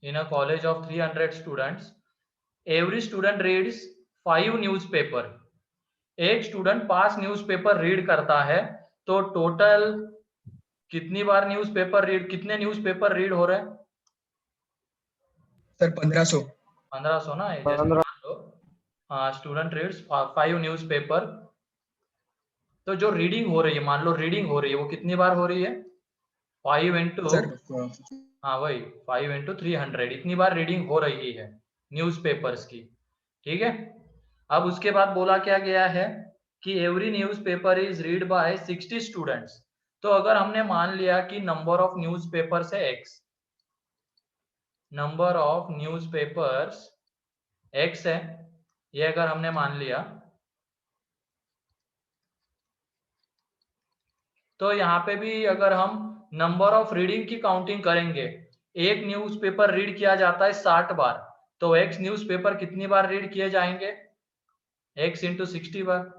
in a college of 300 students, every student reads 5 newspaper. एक student 5 newspaper read करता है, तो टोटल कितनी बार न्यूज़पेपर रीड, कितने न्यूज़पेपर रीड हो रहे हैं? सर 1500। 1500 ना। जैसे मान लो स्टूडेंट रीड्स 5 न्यूज़पेपर, तो जो रीडिंग हो रही है, मान लो रीडिंग हो रही है, वो कितनी बार हो रही है? 5 इंटू, हाँ वही 5 इंटू 300, इतनी बार रीडिंग हो रही है न्यूज़पेपर्स की। ठीक है। अब उसके बाद बोला क्या गया है कि every newspaper is read by 60 students. तो अगर हमने मान लिया कि नंबर ऑफ न्यूज़पेपर्स है x, number of newspapers x है, ये अगर हमने मान लिया, तो यहाँ पे भी अगर हम नंबर ऑफ रीडिंग की काउंटिंग करेंगे, एक न्यूज़पेपर रीड किया जाता है 60 बार, तो x न्यूज़पेपर कितनी बार रीड किए जाएंगे? x इंटू 60 बार,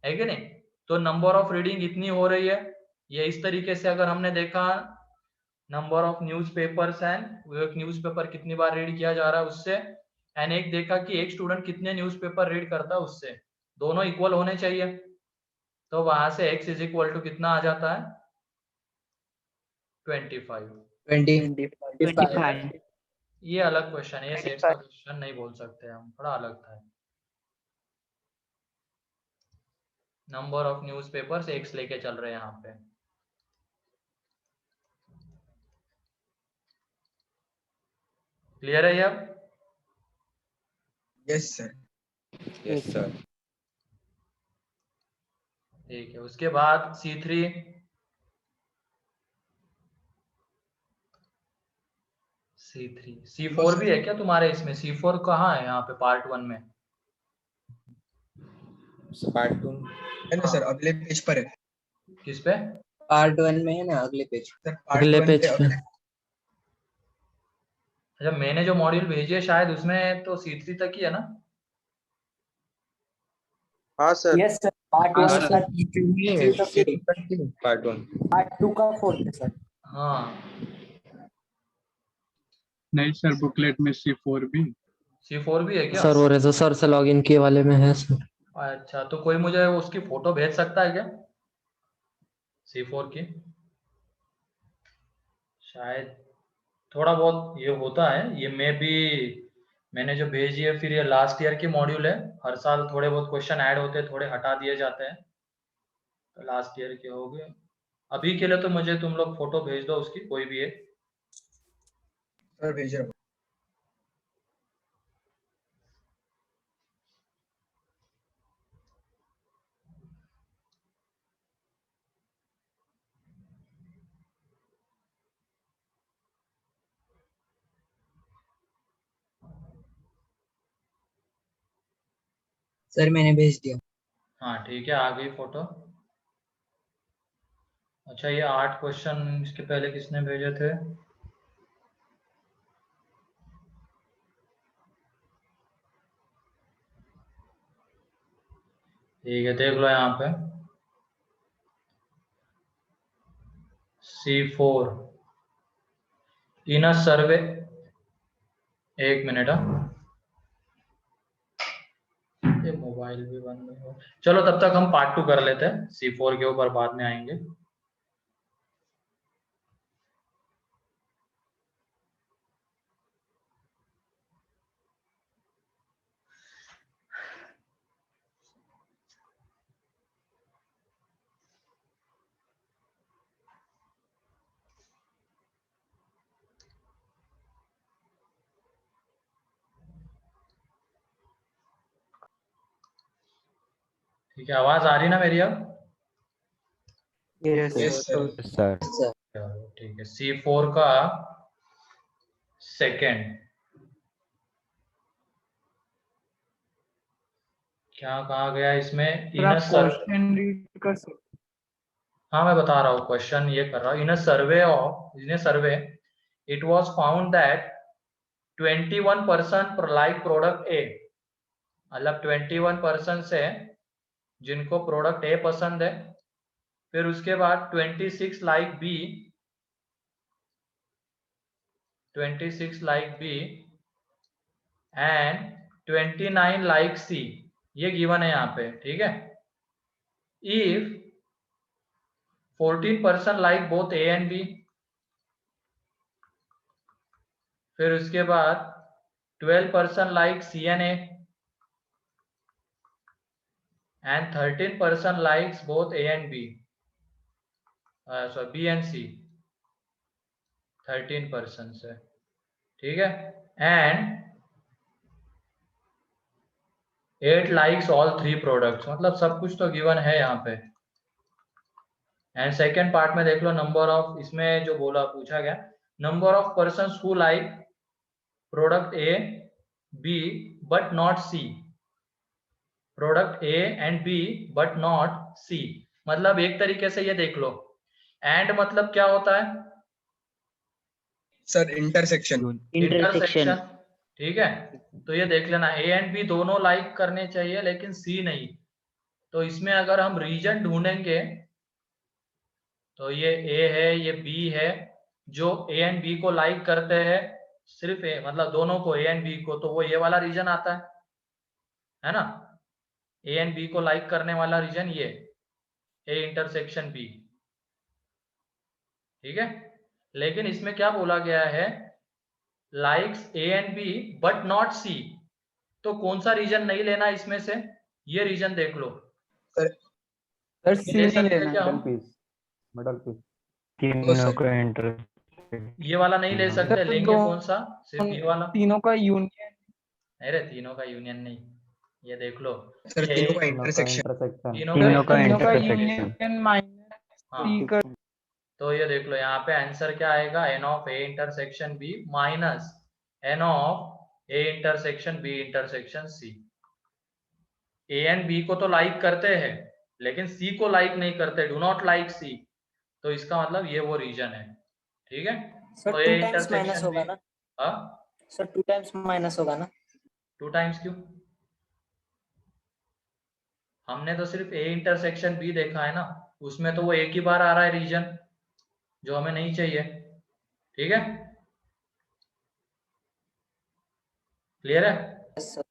है कि नहीं? तो नंबर ऑफ रीडिंग इतनी हो रही है। ये इस तरीके से अगर हमने देखा नंबर ऑफ न्यूज़पेपर्स एंड वो एक न्यूज़पेपर कितनी बार रीड किया जा रहा है उससे, एंड एक देखा कि एक स्टूडेंट कितने न्यूज़पेपर रीड करता है उससे, दोनों इक्वल होने चाहिए। तो वहां से x इज इक्वल टू कितना आ जाता है? 25। 25। ये अलग क्वेश्चन है, ये सेट्स का क्वेश्चन नहीं बोल सकते हम, थोड़ा अलग था। नंबर ऑफ न्यूज़पेपर्स x लेके चल रहे हैं यहाँ पे। क्लियर है ये अब? Yes sir. Yes sir. ठीक है। उसके बाद C3, C4 भी है क्या तुम्हारे इसमें? C4 कहाँ है यहाँ पे पार्ट 1 में? पार्ट 2 है ना सर, अगले पेज पर है। किस पे? पार्ट 1 में है ना, अगले पेज। सर अगले पेज पे। अच्छा, मैंने जो मॉड्यूल भेजी है शायद उसमें तो C3 तक ही है ना? हाँ सर। यस सर, पार्ट 1 हाँ, का पार्ट 1 पार्ट 2 का 4th है सर। हाँ नहीं सर, बुकलेट में C4 भी। C4 भी है क्या? सर वो रेजो सर से लॉगिन किए वाले में है सर। अच्छा, तो कोई मुझे उसकी फोटो भेज सकता है क्या C4 की? शायद थोड़ा बहुत ये होता है, ये मैंने जो भेजी है, फिर ये लास्ट ईयर की मॉड्यूल है, हर साल थोड़े बहुत क्वेश्चन ऐड होते हैं, थोड़े हटा दिए जाते हैं, तो लास्ट ईयर के हो गए। अभी के लिए तो मुझे तुम लोग फोटो भेज दो उसकी, कोई भी है। सर भेज रहा हूँ। सर मैंने भेज दिया। हाँ ठीक है, आ गई फोटो। अच्छा, ये 8 क्वेश्चन इसके पहले किसने भेजे थे? ठीक है, देख लो यहाँ पे C4 इन अ सर्वे, एक मिनट, ये मोबाइल भी बंद हो। चलो तब तक हम पार्ट 2 कर लेते हैं, C4 के ऊपर बाद में आएंगे। ठीक है, आवाज आ रही ना मेरी अब? Yes yes sir. सर। चलो ठीक है, C4 का सेकंड क्या कहा गया इसमें? इन क्वेश्चन रीड कर सकते। हाँ मैं बता रहा हूँ, क्वेश्चन ये कर रहा हूँ। In a survey it was found that 21% like product A, मतलब 21% से जिनको प्रोडक्ट ए पसंद है, फिर उसके बाद 26 like B, 26 like B and 29 like C, ये गिवन है यहाँ पे, ठीक है। If 14% like both A and B, फिर उसके बाद 12% like C and A and 13% likes both A and B. So B and C 13% से, ठीक है। And 8 likes all 3 products, मतलब सब कुछ तो गिवन है यहाँ पे। एंड सेकेंड पार्ट में देख लो, नंबर ऑफ, इसमें जो बोला पूछा गया, number of person who like product A B but not C, product A and B but not C. मतलब एक तरीके से ये देख लो, एंड मतलब क्या होता है सर इंटरसेक्शन। इंटरसेक्शन, ठीक है। तो ये देख लेना, ए एंड बी दोनों लाइक करने चाहिए लेकिन सी नहीं। तो इसमें अगर हम रीजन ढूंढेंगे तो ये ए है, ये बी है, जो ए एंड बी को लाइक करते हैं, सिर्फ ए, मतलब दोनों को, ए एंड बी को, तो वो ये वाला रीजन आता है ना। ए एंड बी को लाइक करने वाला रीजन ये ए इंटरसेक्शन बी, ठीक है। लेकिन इसमें क्या बोला गया है, likes A and B but not C, तो कौन सा रीजन नहीं लेना इसमें से, ये रीजन देख लो। सर सी ले नहीं सकते हैं लेना क्या है। हम? मिडल पीस तीनों का इंटर, ये वाला नहीं ले सकते, सर, लेंगे दो- कौन सा, सिर्फ ये वाला। तीनों का यूनियन। अरे तीनों का यूनियन नहीं, ये देख लो, सर ये तीनों का इंटरसेक्शन। तीनों तीनों का तीनों का इंटरसेक्शन। यूनियन माइनस हाँ, सी का। तो ये देख लो यहाँ पे आंसर क्या आएगा, n of A intersection B minus n of A intersection B intersection C. A and B को तो लाइक करते हैं लेकिन सी को लाइक नहीं करते, डू नॉट लाइक सी, तो इसका मतलब ये वो रीजन है, ठीक है। सर तो 2 ए टाइम्स माइनस इंटरसेक्शन होगा बी, ना हाँ सर, 2 टाइम्स माइनस होगा ना। 2 टाइम्स क्यों, हमने तो सिर्फ ए इंटरसेक्शन बी देखा है ना, उसमें तो वो एक ही बार आ रहा है रीजन, जो हमें नहीं चाहिए, ठीक है। क्लियर है? Yes sir.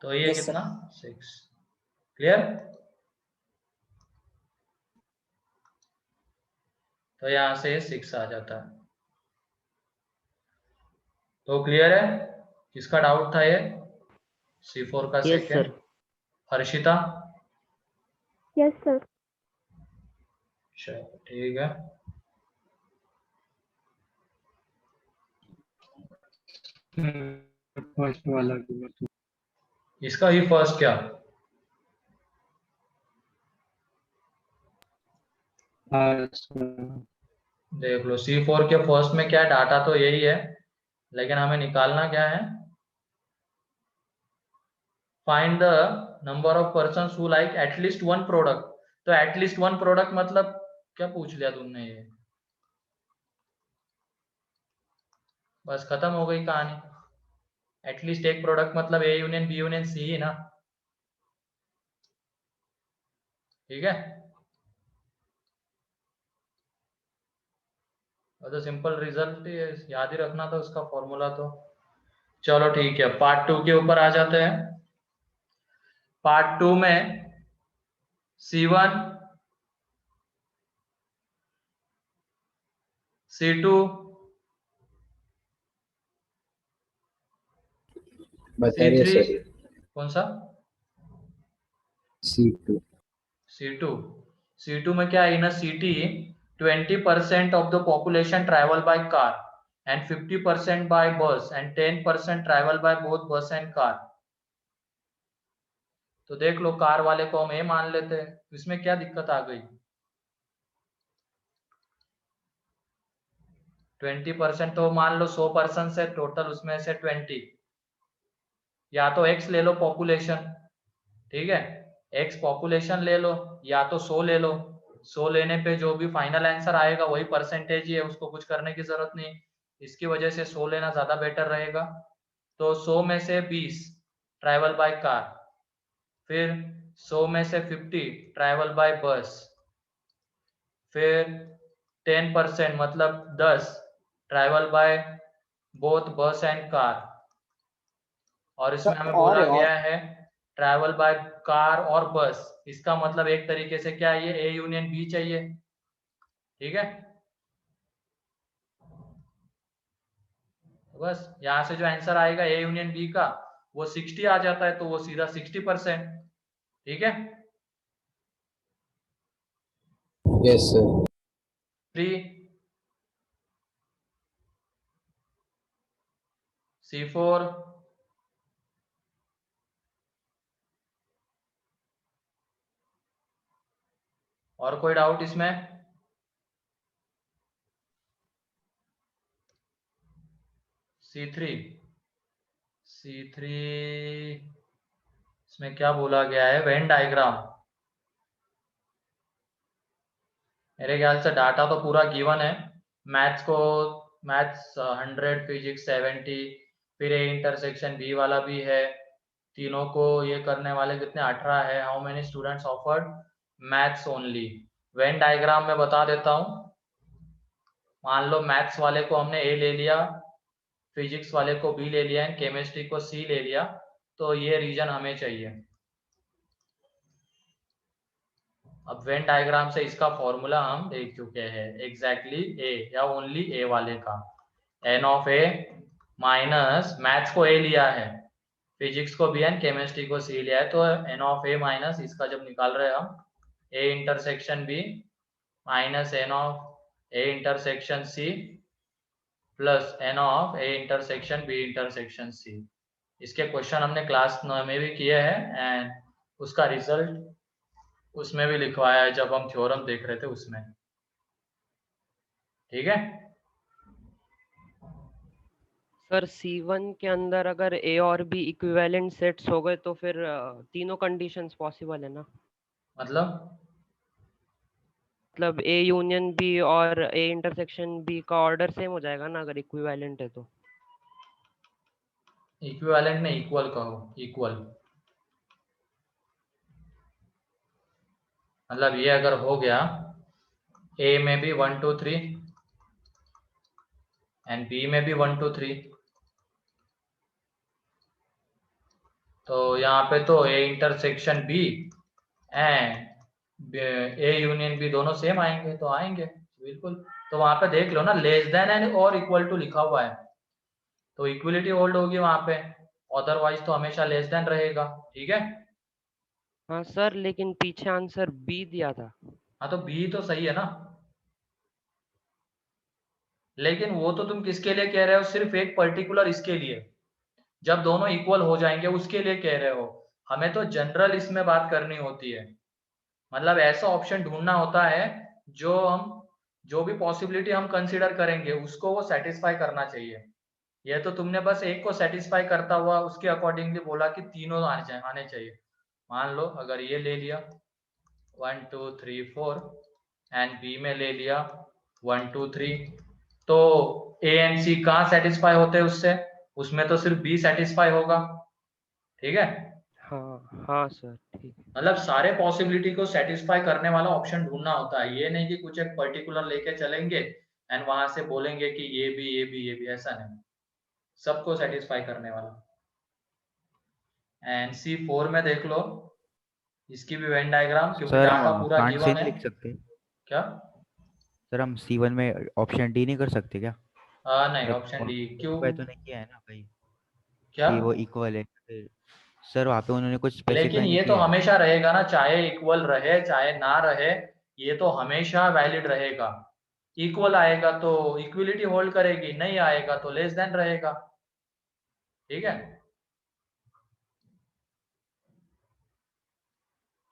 तो ये Yes, sir. कितना 6, क्लियर। तो यहां से 6 आ जाता है। तो क्लियर है, किसका डाउट था ये, C4 का yes second. Sir. Harshita, yes sir. चलो ठीक है। फर्स्ट वाला भी बता। इसका ही फर्स्ट क्या, हाँ सर। देख लो C4 के फर्स्ट में क्या है, डाटा तो यही है लेकिन हमें निकालना क्या है, find the number of person who like at least one product. तो एटलीस्ट वन प्रोडक्ट मतलब क्या पूछ लिया तुमने, ये बस खत्म हो गई कहानी। एटलीस्ट एक प्रोडक्ट मतलब A union B union C ही ना, ठीक है। और तो सिंपल रिजल्ट याद ही रखना था उसका फॉर्मूला। तो चलो ठीक है, पार्ट 2 के ऊपर आ जाते हैं। पार्ट 2 में C1 C2 बताइए C3, सर। कौन सा C2 C2 में क्या है, इन अ city 20% of the population travel by car and 50% by bus and 10% travel by both bus and car। तो देख लो, कार वाले को हम ए मान लेते हैं, इसमें क्या दिक्कत आ गई, 20% तो मान लो 100% से टोटल, उसमें से 20, या तो x ले लो पॉपुलेशन, ठीक है, x पॉपुलेशन ले लो, या तो 100 ले लो। 100 लेने पे जो भी फाइनल आंसर आएगा वही परसेंटेज ही है, उसको कुछ करने की जरूरत नहीं, इसकी वजह से 100 लेना ज्यादा बेटर रहेगा। तो 100 में से 20 ट्रैवल बाय कार, फिर 100 में से 50 ट्रैवल बाय बस, फिर 10% मतलब 10 ट्रैवल बाय बोथ बस एंड कार, और इसमें हमें बोला गया है ट्रैवल बाय कार और बस। इसका मतलब एक तरीके से क्या है, ये ए यूनियन बी चाहिए, ठीक है। बस यहां से जो आंसर आएगा ए यूनियन बी का वो 60 आ जाता है, तो वो सीधा 60%, ठीक है। Yes, sir. 3 C4 और कोई डाउट इसमें? C3 इसमें क्या बोला गया है, वेन डायग्राम। मेरे ख्याल से डाटा तो पूरा गिवन है। मैथ्स 100, फिजिक्स 70, फिर ए इंटरसेक्शन बी वाला भी है। तीनों को ये करने वाले कितने, 18 है। How many students offered maths only. Venn diagram में बता देता हूँ। मान लो मैथ्स वाले को हमने ए ले लिया, फिजिक्स वाले को बी ले लिया, केमिस्ट्री को सी ले लिया, तो ये रीजन हमें चाहिए। अब वेन डायग्राम से इसका फॉर्मूला हम देख चुके हैं, एग्जैक्टली ए या ओनली ए वाले का। N of A minus, maths को ए लिया है, फिजिक्स को बी एंड केमिस्ट्री को सी लिया है, तो एन ऑफ ए माइनस इसका जब निकाल रहे हैं हम, A intersection B minus n of A intersection C plus n of A intersection B intersection C. इसके क्वेश्चन हमने क्लास 9 में भी किए हैं एंड उसका रिजल्ट उसमें भी लिखवाया है जब हम थ्योरम देख रहे थे उसमें, ठीक है। सर C1 के अंदर अगर A और B इक्विवेलेंट सेट्स हो गए तो फिर तीनों कंडीशंस पॉसिबल है ना? मतलब A यूनियन B और A इंटरसेक्शन B का ऑर्डर सेम हो जाएगा ना अगर इक्विवेलेंट है तो? इक्विवेलेंट में इक्वल कहो, इक्वल मतलब ये अगर हो गया A में भी 1 2 3 एंड B में भी 1 2 3, तो यहाँ पे तो A intersection B and A union B दोनों सेम आएंगे, तो आएंगे बिल्कुल। तो वहां पे देख लो ना, लेस देन एंड और इक्वल टू लिखा हुआ है, तो इक्वलिटी होल्ड होगी वहां पे, अदरवाइज तो हमेशा लेस देन रहेगा, ठीक है। हाँ सर, लेकिन पीछे आंसर B दिया था। हाँ तो बी तो सही है ना, लेकिन वो तो तुम किसके लिए कह रहे हो, सिर्फ एक पर्टिकुलर इसके लिए, जब दोनों इक्वल हो जाएंगे उसके लिए कह रहे हो। हमें तो जनरल इसमें बात करनी होती है, मतलब ऐसा ऑप्शन ढूंढना होता है जो भी पॉसिबिलिटी हम कंसीडर करेंगे उसको वो सेटिस्फाई करना चाहिए। ये तो तुमने बस एक को सेटिस्फाई करता हुआ उसके अकॉर्डिंगली बोला कि तीनों आने चाहिए। मान लो अगर ये ले लिया 1 2 3 4 एंड बी में ले लिया 1 2 3, तो ए एंड सी कहाँ सेटिस्फाई होते हैं उससे, उसमें तो सिर्फ बी सेटिस्फाई होगा, ठीक है। हाँ हाँ सर, ठीक है। मतलब सारे पॉसिबिलिटी को सेटिस्फाई करने वाला ऑप्शन ढूंढना होता है, ये नहीं कि कुछ एक पर्टिकुलर लेके चलेंगे एंड वहां से बोलेंगे कि ये भी ये भी ये भी, ऐसा नहीं, सबको सेटिस्फाई करने वाला। एंड C4 में देख लो, इसकी भी वेन डायग्राम, क्योंकि सर डाटा हम पूरा कांट से गिवन नहीं है। लिख सकते क्या सर, हम C1 में ऑप्शन डी नहीं कर सकते क्या? नहीं, ऑप्शन डी क्यों, तो नहीं किया है ना कहीं क्या? कि वो इक्वल है सर, वहाँ पे उन्होंने कुछ स्पेसिफाई लेकिन नहीं ये तो किया है। हमेशा रहेगा ना, चाहे इक्वल रहे चाहे ना रहे, ये तो हमेशा वैलिड रहेगा। इक्वल आएगा तो इक्वलिटी होल्ड करेगी, नहीं आएगा तो लेस देन रहेगा, ठीक है।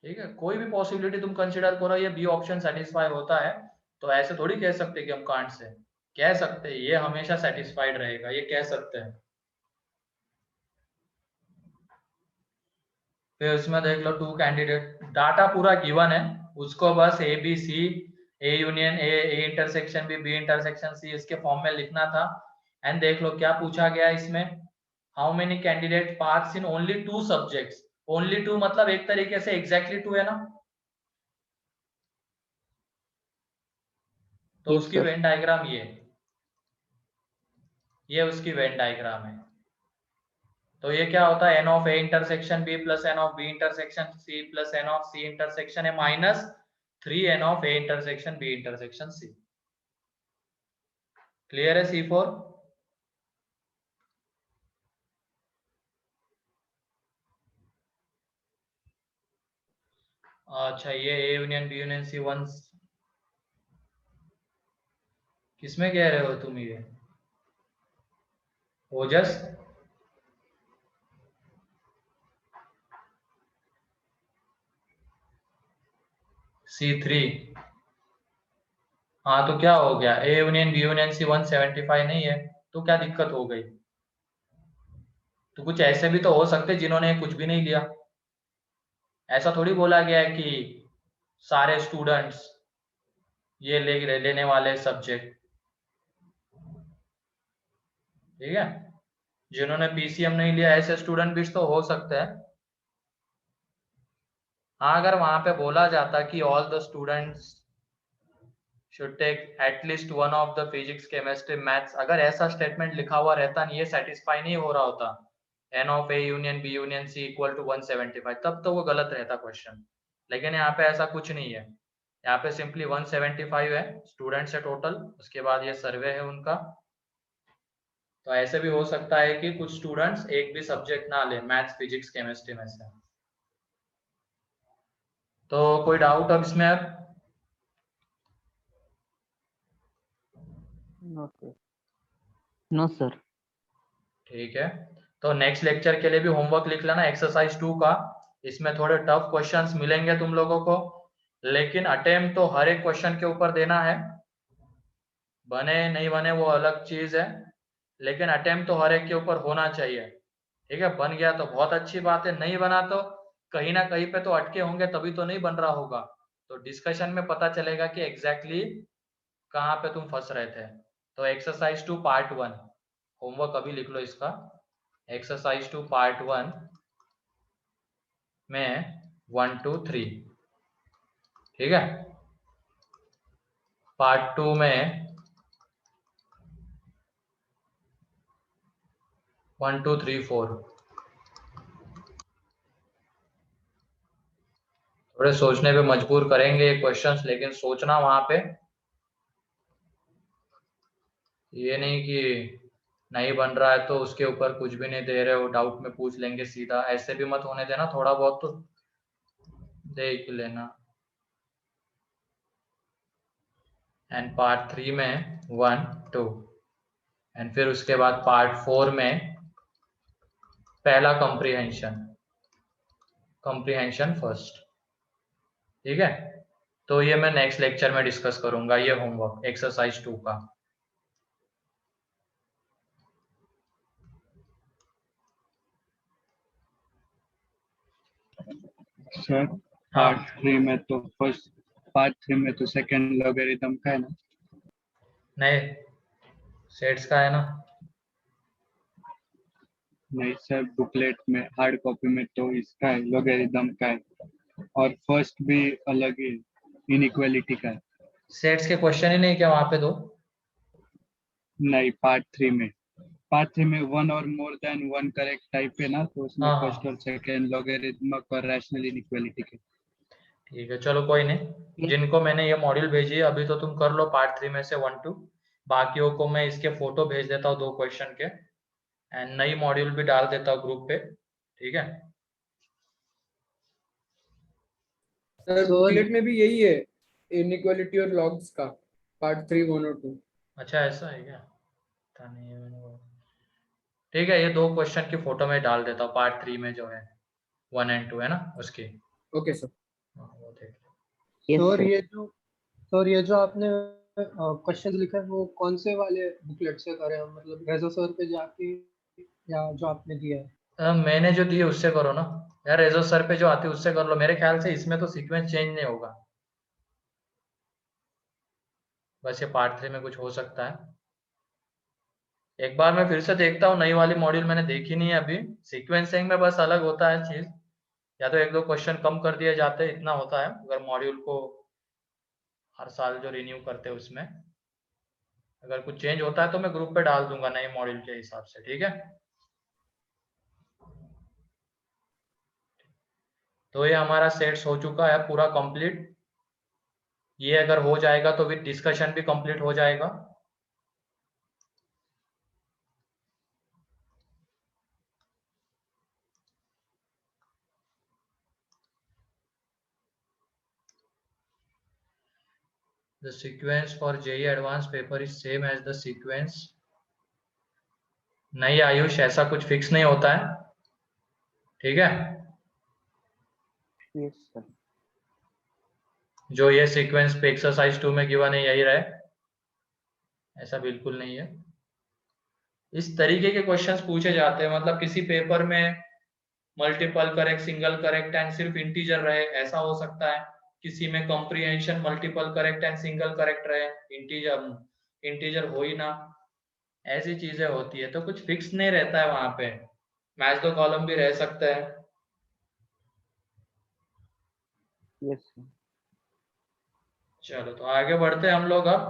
ठीक है, कोई भी पॉसिबिलिटी तुम कंसीडर करो, ये बी ऑप्शन सेटिस्फाई होता है, तो ऐसे थोड़ी कह सकते कि हम कांट से कह सकते ये हमेशा सेटिस्फाइड रहेगा, ये कह सकते हैं। फिर उसमें देख लो 2 कैंडिडेट, डाटा पूरा गिवन है, उसको बस A B C, A union A intersection B intersection C इसके फॉर्म में लिखना था। एंड देख लो क्या पूछा गया इसमें, how many candidate parts in only 2 subjects. Only 2 मतलब एक तरीके से एग्जैक्टली 2 है ना, तो उसकी वेन डायग्राम ये, ये उसकी वेन डायग्राम है। तो ये क्या होता है, n of A intersection B plus n of B intersection C plus n of C intersection है minus 3 n of A intersection B intersection C. Clear है C4? अच्छा, ये A union B union C one किसमें कह रहे हो तुम? ये ओजस C3। हाँ तो क्या हो गया, A union B union C 175 नहीं है तो क्या दिक्कत हो गई? तो कुछ ऐसे भी तो हो सकते जिन्होंने कुछ भी नहीं लिया। ऐसा थोड़ी बोला गया है कि सारे स्टूडेंट्स ये लेने वाले सब्जेक्ट, ठीक है। जिन्होंने पीसीएम नहीं लिया ऐसे स्टूडेंट भी तो हो सकते हैं। हाँ, अगर वहां पे बोला जाता कि all the students should take at least one of the physics chemistry maths, अगर ऐसा स्टेटमेंट लिखा हुआ रहता नहीं, ये सेटिस्फाई नहीं हो रहा होता n of a union b union c equal to 175, तब तो वो गलत रहता क्वेश्चन। लेकिन यहाँ पे ऐसा कुछ नहीं है, यहाँ पे सिंपली 175 है स्टूडेंट्स है टोटल, उसके बाद ये सर्वे है उनका। तो ऐसे भी हो सकता है कि कुछ स्टूडेंट्स एक भी सब्जेक्ट ना ले मैथ्स फिजिक्स केमिस्ट्री में से। तो कोई डाउट अब इसमें? अब नो सर। ठीक है, तो नेक्स्ट लेक्चर के लिए भी होमवर्क लिख लेना एक्सरसाइज 2 का। इसमें थोड़े टफ क्वेश्चंस मिलेंगे तुम लोगों को, लेकिन अटेम्प्ट तो हर एक क्वेश्चन के ऊपर देना है। बने नहीं बने वो अलग चीज है, लेकिन अटेम्प्ट तो हर एक के ऊपर होना चाहिए। ठीक है, बन गया तो बहुत अच्छी बात है, नहीं बना तो कहीं ना कहीं पे तो अटके होंगे, तभी तो नहीं बन रहा होगा। तो डिस्कशन में पता चलेगा कि एग्जैक्टली कहाँ पे तुम फंस रहे थे। तो एक्सरसाइज 2 पार्ट 1 होमवर्क अभी लिख लो इसका। एक्सरसाइज 2 पार्ट 1 में 1 2 3, ठीक है। पार्ट 2 में 1 2 3 4 थोड़े सोचने पे मजबूर करेंगे ये क्वेश्चंस, लेकिन सोचना वहां पे, ये नहीं कि नहीं बन रहा है तो उसके ऊपर कुछ भी नहीं दे रहे हो, डाउट में पूछ लेंगे सीधा, ऐसे भी मत होने देना, थोड़ा बहुत तो देख लेना। एंड पार्ट 3 में 1 2 एंड फिर उसके बाद पार्ट 4 में पहला कॉम्प्रिहेंशन फर्स्ट, ठीक है। तो ये मैं नेक्स्ट लेक्चर में डिस्कस करूंगा, ये होमवर्क एक्सरसाइज 2 का। सर पार्ट 3 में तो सेकंड लॉगरिथम का है ना? नहीं, सेट्स का है ना। नहीं सर, बुकलेट में हार्ड कॉपी में तो इसका है, लॉगरिथम का है, और फर्स्ट भी अलग है, इनइक्वालिटी का है। सेट्स के क्वेश्चन ही नहीं क्या वहां पे दो? नहीं, पार्ट 3 में वन और more than one correct type है ना, तो उसमें हाँ, फर्स्ट और सेकंड लॉगरिथमिक और रैशनल इनइक्वालिटी के। ठीक है, चलो कोई नहीं। जिनको मैंने ये मॉड्यूल भेजी है अभी तो तुम कर लो पार्ट 3 में से 1 2, बाकियों को मैं इसके फोटो भेज देता हूँ 2 क्वेश्चन के, एंड नई मॉड्यूल भी डाल देता हूँ ग्रुप पे, ठीक है। सर बुकलेट में भी यही है, इनइक्वालिटी और लॉग्स का, पार्ट 3 1 और 2। अच्छा ऐसा है क्या? पता नहीं है मैंने वो। ठीक है, ये 2 क्वेश्चन की फोटो में डाल देता हूँ पार्ट 3 में जो है 1 एंड 2 है ना उसकी। Okay sir. वो देख लो। सर ये जो आपने क्वेश्चन लिखा है वो कौन से वाले बुकलेट से करें हम, मतलब रेजो सर पे जाके या जो आपने दिया है? मैंने जो दी है उससे करो ना यार, रेजो सर पे जो आती है उससे कर लो, मेरे ख्याल से इसमें तो सीक्वेंस चेंज नहीं होगा, बस ये पार्ट 3 में कुछ हो सकता है। एक बार मैं फिर से देखता हूँ, नई वाली मॉड्यूल मैंने देखी नहीं है अभी। सीक्वेंसिंग में बस अलग होता है चीज, या तो 1 2 क्वेश्चन कम कर दिए जाते हैं, इतना होता है अगर मॉड्यूल को हर साल जो रिन्यू करते हैं उसमें। अगर कुछ चेंज होता है तो मैं ग्रुप पे डाल दूंगा नए मॉड्यूल के हिसाब से, ठीक है। तो ये हमारा सेट्स हो चुका है पूरा कंप्लीट। ये अगर हो जाएगा तो विद डिस्कशन भी कंप्लीट हो जाएगा। The sequence for JEE advanced paper is same as the sequence। नहीं आयुष, ऐसा कुछ फिक्स नहीं होता है, ठीक है। Yes sir. जो ये सीक्वेंस पे एक्सरसाइज 2 में गिवन है यही रहे, ऐसा बिल्कुल नहीं है। इस तरीके के क्वेश्चंस पूछे जाते हैं, मतलब किसी पेपर में multiple correct, single correct and सिर्फ इंटीजर रहे, ऐसा हो सकता है। किसी में comprehension multiple correct and single correct रहे, इंटीजर हो ही ना, ऐसी चीजें होती है। तो कुछ फिक्स नहीं रहता है वहां पे, मैच द कॉलम भी रह सकता है। यस। चलो तो आगे बढ़ते हैं हम लोग। अब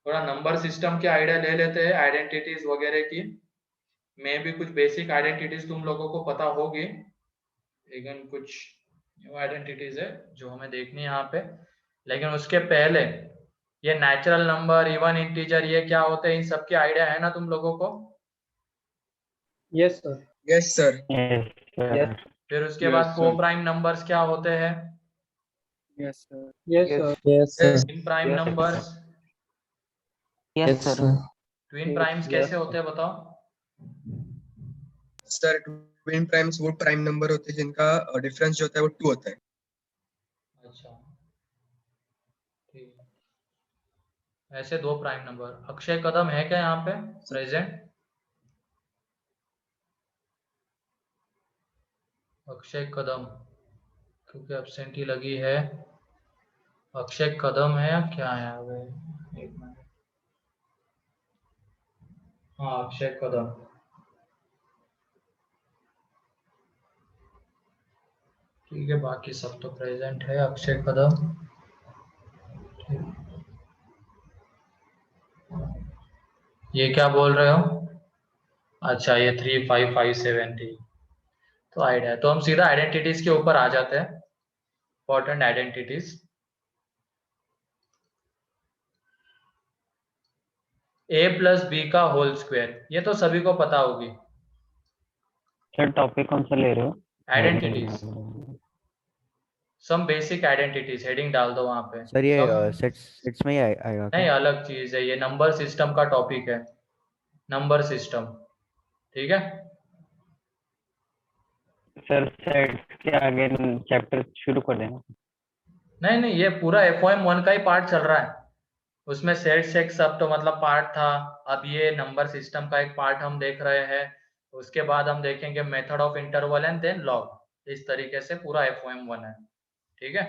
थोड़ा नंबर सिस्टम के आइडिया ले लेते हैं, आइडेंटिटीज वगैरह की। मैं भी कुछ बेसिक आइडेंटिटीज तुम लोगों को पता होगी, लेकिन कुछ न्यू आइडेंटिटीज है जो हमें देखनी है यहाँ पे। लेकिन उसके पहले ये नेचुरल नंबर, इवन इंटीजर, ये क्या होते हैं, इन सब की आइडिया है ना तुम लोगों को? Yes sir. Yes sir. Yes फिर उसके बाद को प्राइम नंबर्स क्या होते हैं? Yes sir. Yes sir. Yes sir. Twin prime numbers. Yes sir. Twin primes कैसे होते हैं बताओ? सर ट्विन प्राइम्स वो प्राइम नंबर होते हैं जिनका डिफरेंस जो होता है वो 2 होता है। अच्छा ठीक है। ऐसे 2 प्राइम नंबर। अक्षय कदम है क्या यहाँ पे प्रेजेंट? अक्षय कदम, क्योंकि एब्सेंटी लगी है। अक्षय कदम है या क्या है? अबे एक मिनट। हाँ अक्षय कदम। ठीक है, बाकी सब तो प्रेजेंट है। अक्षय कदम, ये क्या बोल रहे हो? अच्छा ये 35570 तो आइडिया है। तो हम सीधा आइडेंटिटीज के ऊपर आ जाते हैं, इंपॉर्टेंट आइडेंटिटीज। a+b का होल स्क्वायर, ये तो सभी को पता होगी। सर टॉपिक कौन सा ले रहे हो? Identities, some basic identities, heading डाल दो वहां पे। सर ये सेट्स में ही आएगा नहीं, क्या? अलग चीज है ये, नंबर सिस्टम का टॉपिक है, नंबर सिस्टम, ठीक है। सर सेट्स के आगे चैप्टर शुरू कर देना। नहीं नहीं, ये पूरा FOM1 का ही पार्ट चल रहा है, उसमें सेट्स एक सब तो मतलब पार्ट था। अब ये नंबर सिस्टम का एक पार्ट हम देख रहे हैं। उसके बाद हम देखेंगे method of interval and then log. इस तरीके से पूरा FOM1 है, ठीक है।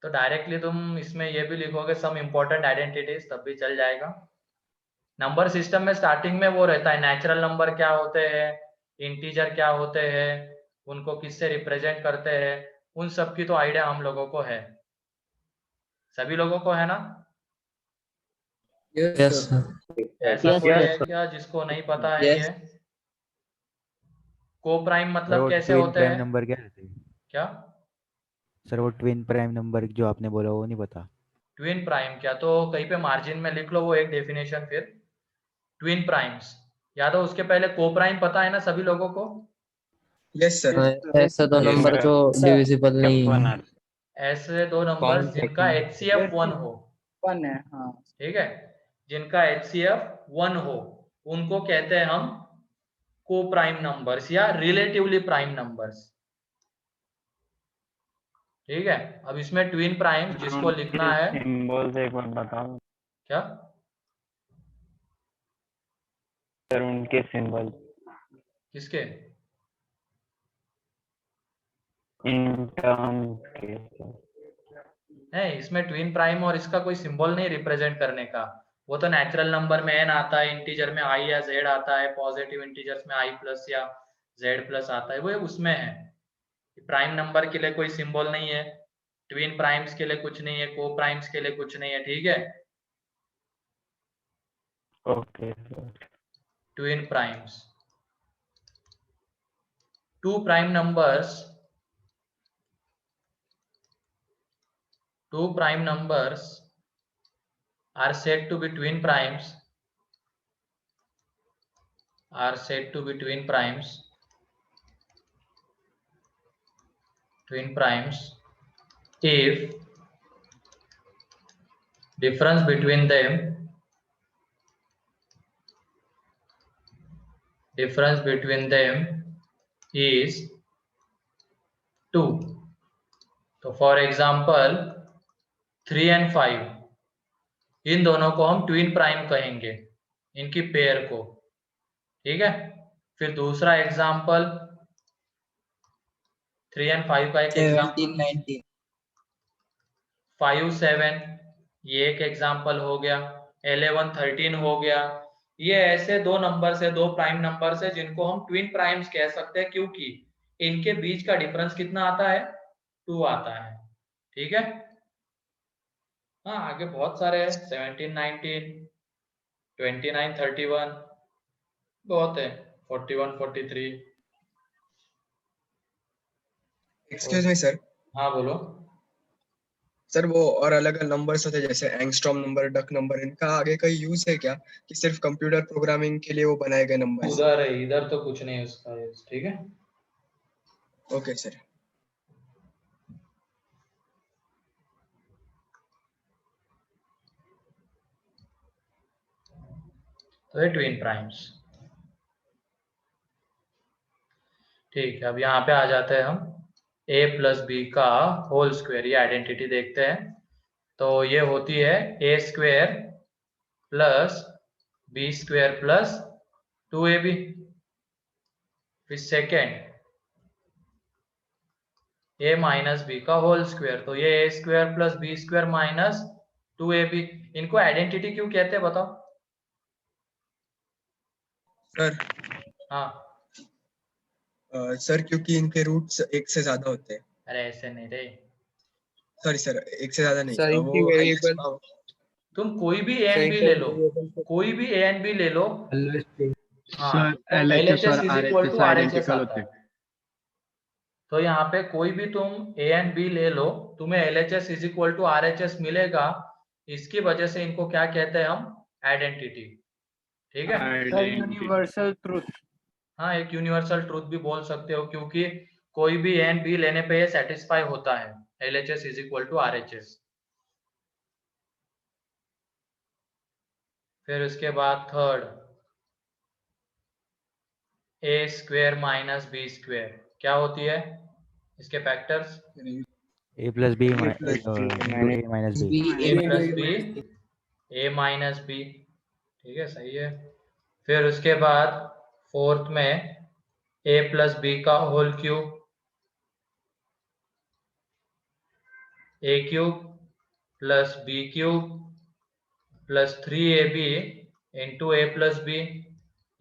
तो डायरेक्टली तुम इसमें ये भी लिखोगे सम इम्पोर्टेंट आइडेंटिटीज, तब भी चल जाएगा। नंबर सिस्टम में स्टार्टिंग में वो रहता है, नेचुरल नंबर क्या होते हैं, इंटीजर क्या होते हैं, उनको किससे रिप्रेजेंट करते हैं, उन सब की तो आइडिया हम लोगों को है, सभी लोगों को है ना? Yes sir. ऐसा कोई है क्या जिसको नहीं पता है? ये को प्राइम मतलब कैसे ट्विन होते प्राइम हैं? नंबर क्या रहते हैं? क्या सर वो ट्विन प्राइम नंबर जो आपने बोला वो नहीं पता। ट्विन प्राइम क्या, तो कहीं पे मार्जिन में लिख लो वो एक डेफिनेशन। फिर ट्विन प्राइम्स, या तो उसके पहले को प्राइम पता है ना सभी लोगों को? Yes sir. ऐसा दो नंबर जो डिविजिबल नहीं है। ऐसे 2 नंबर जिनका HCF 1 हो, 1 है हाँ। ठीक है, जिनका HCF 1 हो उनको कहते हैं हम को प्राइम नंबर्स या रिलेटिवली प्राइम नंबर्स, ठीक है। अब इसमें ट्विन प्राइम जिसको लिखना है, सिंबल्स एक बार बताओ क्या सर उनके सिंबल। किसके? इन टर्म्स के नहीं, इसमें ट्विन प्राइम और इसका कोई सिंबल नहीं रिप्रेजेंट करने का। वो तो नेचुरल नंबर में n आता है, इंटीजर में i या z आता है, पॉजिटिव इंटीजर्स में i प्लस या z प्लस आता है, वो उसमें है। प्राइम नंबर के लिए कोई सिंबल नहीं है, ट्विन प्राइम्स के लिए कुछ नहीं है, को प्राइम्स के लिए कुछ नहीं है, ठीक है। Okay twin primes, two prime numbers are said to be twin primes, if difference between them is 2. तो फॉर एग्जाम्पल 3 and 5, इन दोनों को हम ट्विन प्राइम कहेंगे, इनकी पेयर को, ठीक है। फिर दूसरा एग्जाम्पल 3 and 5 का एक 17 एग्जाम्पल 19 5 7, ये एक एग्जाम्पल हो गया। 11 13 हो गया। ये ऐसे दो नंबर से, दो प्राइम नंबर से जिनको हम ट्विन प्राइम्स कह सकते हैं, क्योंकि इनके बीच का डिफरेंस कितना आता है, 2 आता है, ठीक है। हाँ आगे बहुत सारे हैं, 17 19, 29 31, बहुत है, 41 43। Excuse me sir. हाँ बोलो। सर वो और अलग अलग नंबर्स होते हैं जैसे एंगस्ट्रॉम नंबर, डक नंबर, इनका आगे कोई यूज है क्या, कि सिर्फ कंप्यूटर प्रोग्रामिंग के लिए वो बनाए गए नंबर्स? उधर है, इधर तो कुछ नहीं है उसका, ठीक है। Okay sir. तो ये ट्विन प्राइम्स, ठीक है। अब यहाँ पे आ जाते हैं हम a प्लस बी का होल स्क्वायर, ये आइडेंटिटी देखते हैं। तो ये होती है a square plus B square plus 2ab। फिर सेकेंड a माइनस बी का होल स्क्वायर, तो ये a square plus B square minus 2ab। इनको आइडेंटिटी क्यों कहते हैं बताओ सर हाँ सर क्योंकि इनके रूट्स एक से ज्यादा होते हैं। अरे ऐसे नहीं रे, सॉरी सर, एक से ज्यादा नहीं, सर इनकी वो वेरिएबल, तुम कोई भी ए एंड बी ले लो, कोई भी ए एंड बी ले लो। हाँ, सर LHS और RHS आइडेंटिकल होते हैं। तो यहाँ पे कोई भी तुम ए एंड बी ले लो, तुम्हें LHS is equal to RHS मिलेगा। इसकी वजह से इनको क्या कहते हैं हम, आइडेंटिटी, ठीक है। Universal truth. हाँ एक यूनिवर्सल ट्रूथ भी बोल सकते हो, क्योंकि कोई भी ए एंड बी लेने पे ये सेटिस्फाई होता है, LHS is equal to RHS। फिर उसके बाद third a square minus B square, क्या होती है इसके factors, a plus B minus B, a plus B a minus B, ठीक है सही है। फिर उसके बाद फोर्थ में a प्लस बी का whole cube, a cube plus B cube plus 3ab into a plus B.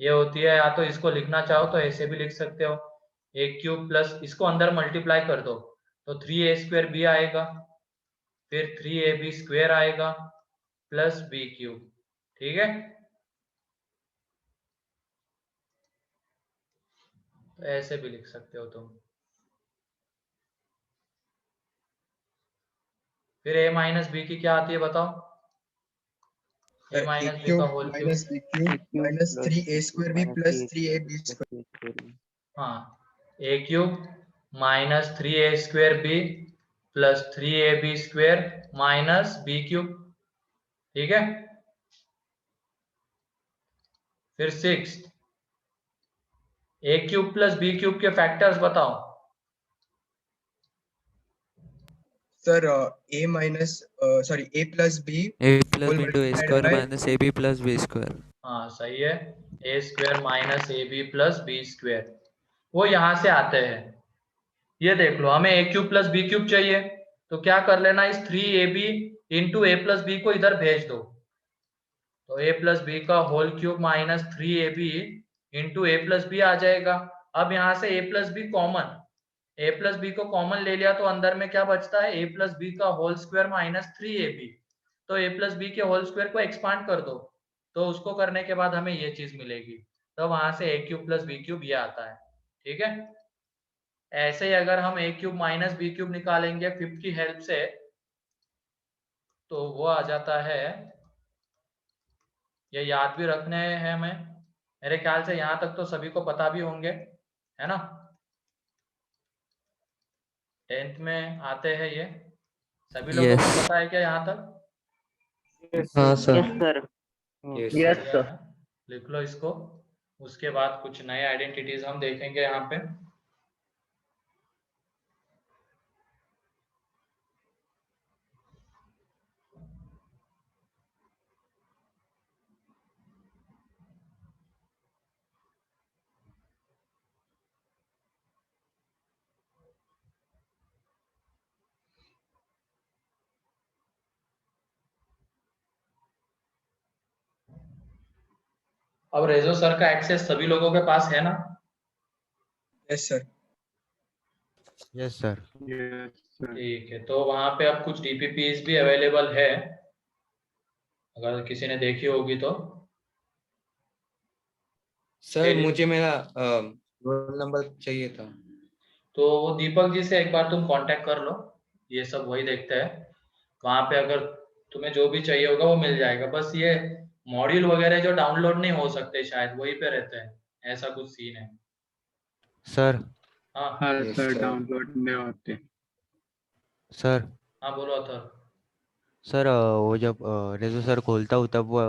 ये होती है, या तो इसको लिखना चाहो तो ऐसे भी लिख सकते हो, a क्यूब प्लस इसको अंदर मल्टीप्लाई कर दो तो 3a स्क्वायर बी आएगा, फिर 3ab स्क्वायर आएगा प्लस बी क्यूब, ठीक है। तो ऐसे भी लिख सकते हो तुम। फिर a माइनस बी की क्या आती है बताओ, a माइनस बी का whole cube minus B cube minus 3a square B plus 3ab square. हाँ a cube minus 3a square B plus 3ab square minus B cube, ठीक है। फिर six a cube plus B cube के factors बताओ। Sir a minus sorry a plus B into a square minus ab plus b square. हाँ सही है, a square minus ab plus B square, वो यहां से आते हैं। ये देख लो, हमें a cube plus B cube चाहिए, तो क्या कर लेना, इस 3ab into a plus B को इधर भेज दो, तो a प्लस बी का whole cube minus 3ab into a plus B आ जाएगा। अब यहाँ से a plus B common, A plus B को कॉमन ले लिया तो अंदर में क्या बचता है, ए प्लस बी का होल स्क्वायर माइनस 3ab। तो ए प्लस बी के होल स्क्वायर को एक्सपांड कर दो, तो उसको करने के बाद हमें ये चीज मिलेगी। तो वहां से ए क्यूब प्लस बी क्यूब ये आता है। ठीक है, ऐसे ही अगर हम ए क्यूब माइनस बी क्यूब निकालेंगे फिफ्थ की हेल्प से, तो वो आ जाता है, ये याद भी रखने हैं हमें, मेरे ख्याल से यहाँ तक तो सभी को पता भी होंगे, है ना। 10th में आते हैं ये, सभी लोगों को पता है क्या यहाँ तक? हाँ sir. Yes sir. Yes sir. लिख लो इसको। उसके बाद कुछ नए आइडेंटिटीज हम देखेंगे यहाँ पे। अब रेजो सर का एक्सेस सभी लोगों के पास है ना? Yes sir. Yes sir. ठीक है, तो वहां पे अब कुछ डीपीपीज भी अवेलेबल है, अगर किसी ने देखी होगी तो। सर मुझे मेरा रोल नंबर चाहिए था। तो वो दीपक जी से एक बार तुम कांटेक्ट कर लो, ये सब वही देखते हैं। वहां पे अगर तुम्हें जो भी चाहिए होगा वो मिल जाएगा। बस ये मॉड्यूल वगैरह जो डाउनलोड नहीं हो सकते शायद वहीं पे रहते हैं, ऐसा कुछ सीन है। सर। हाँ हाँ सर, डाउनलोड नहीं होते। सर। हाँ बोलो सर। सर वो जब रेजो सर खोलता हूँ तब वो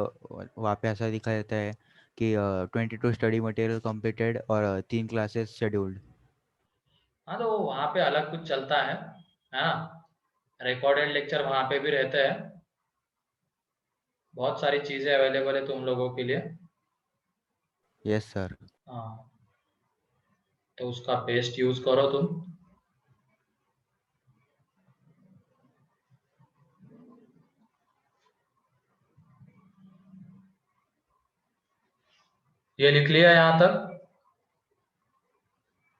वहाँ पे ऐसा दिखा देता है कि 22 स्टडी मटेरियल कंप्लीटेड और 3 क्लासेस शेड्यूल्ड। हाँ तो वहाँ पे अलग कुछ चलता है ना, रिकॉर्डेड लेक्चर वहाँ पे भी रहते हैं, बहुत सारी चीजें अवेलेबल है तुम लोगों के लिए। Yes sir. हाँ, तो उसका बेस्ट यूज करो तुम। ये लिख लिया यहाँ तक?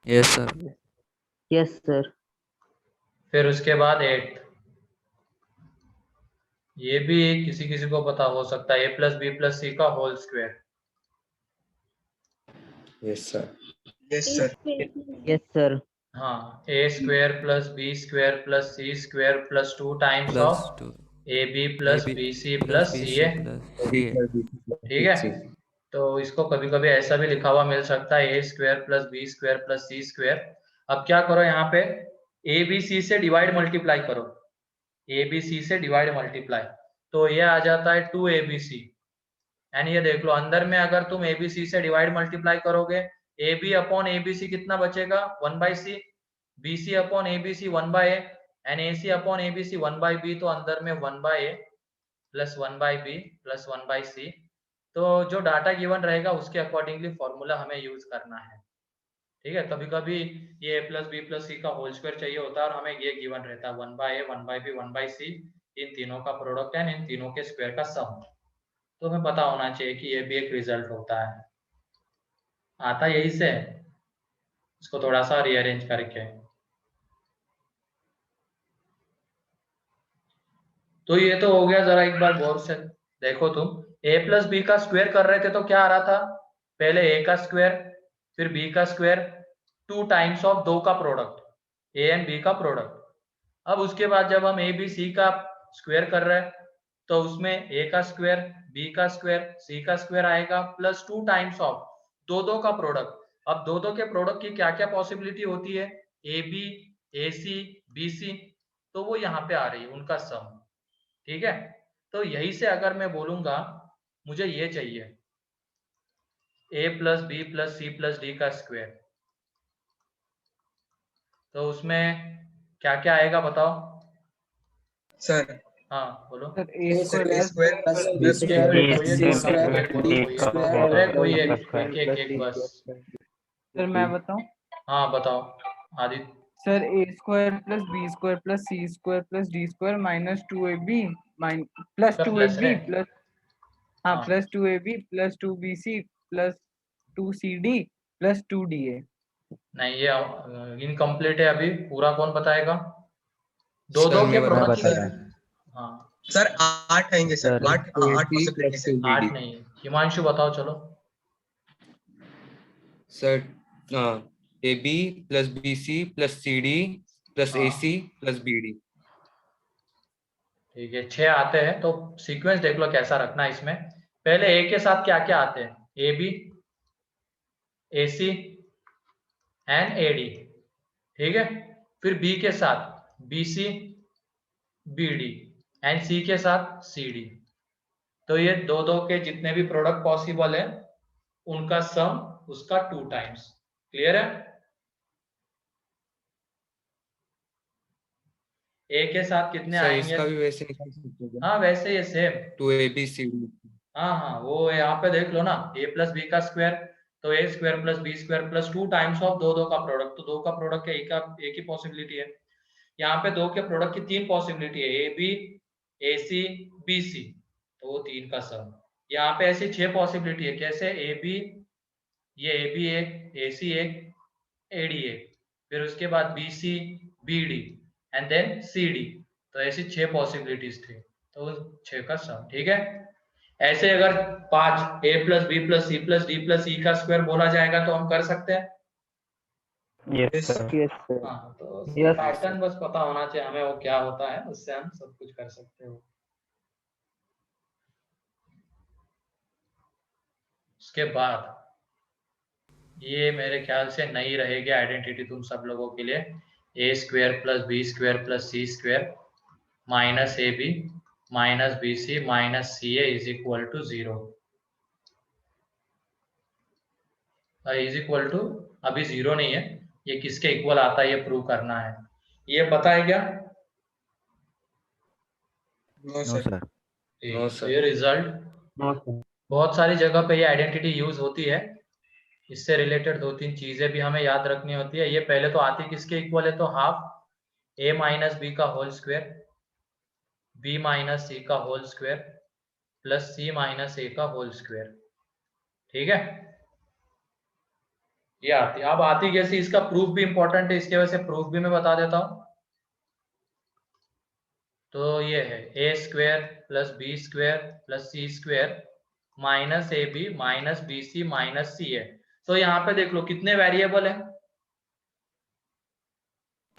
Yes sir. Yes sir. फिर उसके बाद 8th, ये भी किसी किसी को पता हो सकता है, A plus B plus C का whole square. Yes sir. Yes sir. Yes sir. हाँ, A square plus B square plus C square plus 2 times plus of 2 A B plus B C plus C A. ठीक है, तो इसको कभी कभी ऐसा भी लिखा हुआ मिल सकता है, A square plus B square plus C square. अब क्या करो यहाँ पे, ए बी सी से डिवाइड मल्टीप्लाई करो, ए बी सी से डिवाइड मल्टीप्लाई, तो ये आ जाता है 2abc। एंड ये देख लो अंदर में अगर तुम abc से डिवाइड मल्टीप्लाई करोगे, ab अपॉन abc कितना बचेगा, 1/c, bc upon abc 1/a, and ac upon abc 1/b, तो अंदर में 1/a plus 1/b plus 1/c। तो जो डाटा गिवन रहेगा उसके अकॉर्डिंगली फॉर्मूला हमें यूज करना है। ठीक है, कभी कभी ये a plus B plus C का होल स्क्वायर चाहिए होता है और हमें ये गिवन रहता है 1/a 1/b 1/c, इन तीनों का प्रोडक्ट है, इन तीनों के स्क्वायर का सम। तो हमें पता होना चाहिए कि ये भी एक रिजल्ट होता है, आता यही से, इसको थोड़ा सा रीअरेंज करके। तो ये तो हो गया, जरा एक बार गौर से देखो तुम, a प्लस बी का स्क्वायर कर रहे थे तो क्या आ रहा था, पहले a का स्क्वायर फिर b का स्क्वायर 2 टाइम्स ऑफ 2 का प्रोडक्ट, a एंड b का प्रोडक्ट। अब उसके बाद जब हम a b c का स्क्वायर कर रहे हैं तो उसमें a का स्क्वायर b का स्क्वायर c का स्क्वायर आएगा प्लस 2 टाइम्स ऑफ 2 का प्रोडक्ट। अब 2 के प्रोडक्ट की क्या क्या पॉसिबिलिटी होती है, A B A C B C, तो वो यहाँ पे आ रही है उनका सम। ठीक है, तो यही से अगर मैं बोलूंगा मुझे ये चाहिए a plus B plus C plus D का स्क्वायर, तो उसमें क्या क्या आएगा बताओ सर। हाँ बोलो। Sir a square plus b square कोई एक बस। सर मैं बताऊं? हाँ बताओ Aditya. Sir a square plus B square plus C square plus D square minus 2ab plus 2ab plus plus 2ab plus 2bc plus 2cd plus 2da। नहीं, ये incomplete है अभी। पूरा कौन बताएगा? दो सर, दो मैं के बता प्रोडक्ट बताता की। हूँ। हाँ, सर 8 आएंगे sir, sir 8 8 AC possibilities plus है। 8 CD. नहीं। हिमांशु बताओ चलो। Sir A B plus B C plus C D plus A हाँ सी प्लस बी डी। ठीक है, 6 आते हैं। तो सीक्वेंस देख लो कैसा रखना है इसमें। पहले ए के साथ क्या क्या आते हैं? A B, A C and A D. ठीक है, फिर बी के साथ B C, B D and C के साथ सी डी। तो ये दो दो के जितने भी प्रोडक्ट पॉसिबल है उनका सम उसका 2 टाइम्स। क्लियर है? ए के साथ कितने सर आएंगे? इसका भी वैसे निकाल सकते हो क्या? हाँ वैसे ये सेम। 2ABCD। हाँ हाँ, वो यहाँ पे देख लो ना, ए प्लस बी का स्क्वायर, तो A square plus B square plus 2 times of दो दो का प्रोडक्ट। तो दो का प्रोडक्ट एक ही पॉसिबिलिटी है। यहाँ पे दो के प्रोडक्ट की 3 पॉसिबिलिटी है, A B, A C, B C, तो वो 3 का सम। यहाँ पे ऐसी 6 पॉसिबिलिटी है। कैसे? ए बी, ये ए बी एक, ए सी एक, ए डी एक, फिर उसके बाद B C, B D and then C D. तो ऐसी 6 पॉसिबिलिटीज थी, तो 6 का सम। ठीक है, ऐसे अगर 5 A plus B plus C plus D plus E का स्क्वायर बोला जाएगा तो हम कर सकते हैं। Yes sir. Yes sir. हाँ, तो Yes, पैटर्न बस पता होना चाहिए हमें, वो क्या होता है, उससे हम सब कुछ कर सकते हो। उसके बाद ये मेरे ख्याल से नहीं रहेगी आइडेंटिटी तुम सब लोगों के लिए। A square plus B square plus C square minus A B minus B C minus C A is equal to 0 is equal to, अभी 0 नहीं है, ये किसके इक्वल आता है ये प्रूव करना है। ये पता है क्या? No no sir. Sir. No sir. ये रिजल्ट नो सर। बहुत सारी जगह पे ये आइडेंटिटी यूज होती है। इससे रिलेटेड 2-3 चीजें भी हमें याद रखनी होती है। ये पहले तो आती किसके इक्वल है? तो हाफ ए माइनस बी का होल स्क्वायर, बी माइनस सी का होल स्क्वायर प्लस सी माइनस ए का होल स्क्वायर। ठीक है, ये आती। अब आती कैसे, इसका प्रूफ भी इंपॉर्टेंट है, इसके वजह से प्रूफ भी मैं बता देता हूं। तो ये है A square plus B square plus C square minus A B minus B C minus C A. तो यहाँ पे देख लो कितने वेरिएबल है?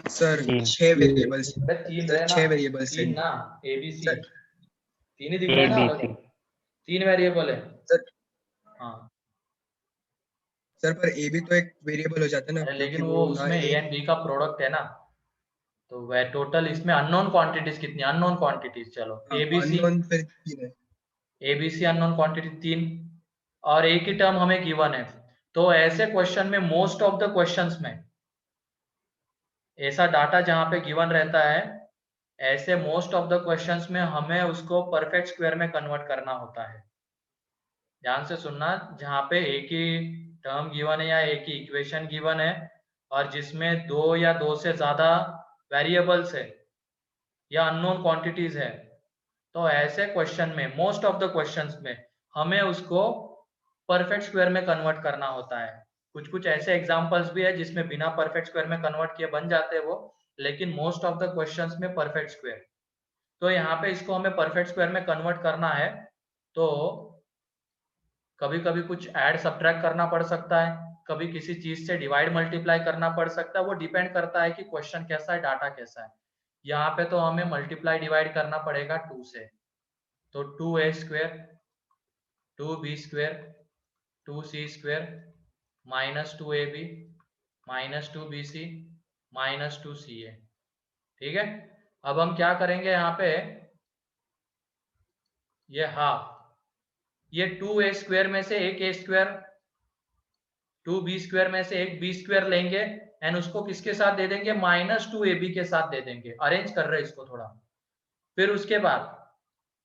सर तीन। 6 वेरिएबल्स। 3 सर है 6 ना, वेरिएबल्स 3 हैं ना, ए बी सी सर। 3 ही दिख रहा है ना ए अलग? B C. 3 वेरिएबल है। सर हाँ, सर पर ए भी तो एक वेरिएबल हो जाता है ना, अरे क्योंकि लेकिन वो ना उसमें ए ए। एंड बी का प्रोडक्ट है ना। तो वह टोटल इसमें अननोन क्वांटिटीज कितनी? अननोन क्वांटिटीज, चलो ए बी सी, अननोन फिर 3 है। A B C unknown quantity 3, और एक ही टर्म हमें गिवन है। तो ऐसे क्वेश्चन में मोस्ट ऑफ द क्वेश्चंस में ऐसा डाटा जहां पे गिवन रहता है, ऐसे मोस्ट ऑफ द क्वेश्चंस में हमें उसको परफेक्ट स्क्वायर में कन्वर्ट करना होता है। ध्यान से सुनना, जहां पे एक ही टर्म गिवन है या एक ही इक्वेशन गिवन है और जिसमें 2 या 2 से ज्यादा वेरिएबल्स है या अननोन क्वांटिटीज है, तो ऐसे क्वेश्चन में मोस्ट ऑफ द क्वेश्चंस में हमें उसको परफेक्ट स्क्वायर में कन्वर्ट करना होता है। कुछ कुछ ऐसे एग्जांपल्स भी है जिसमें बिना परफेक्ट स्क्वायर में कन्वर्ट किए बन जाते हैं वो, लेकिन मोस्ट ऑफ द क्वेश्चंस में परफेक्ट स्क्वायर। तो यहाँ पे इसको हमें परफेक्ट स्क्वायर में कन्वर्ट करना है, तो कभी कभी कुछ ऐड सब्ट्रैक्ट करना पड़ सकता है, कभी किसी चीज से डिवाइड मल्टीप्लाई करना पड़ सकता है। वो डिपेंड करता है कि क्वेश्चन कैसा है, डाटा कैसा है। यहाँ पे तो हमें मल्टीप्लाई डिवाइड करना पड़ेगा 2 से, तो 2a square 2b square 2c square minus 2ab minus 2bc minus 2ca। ठीक है, अब हम क्या करेंगे यहाँ पे, ये हाफ, ये 2a स्क्वायर में से एक a स्क्वायर, 2b स्क्वायर में से एक b स्क्वायर लेंगे एंड उसको किसके साथ दे देंगे? माइनस 2ab के साथ दे देंगे। अरेंज कर रहे हैं इसको थोड़ा। फिर उसके बाद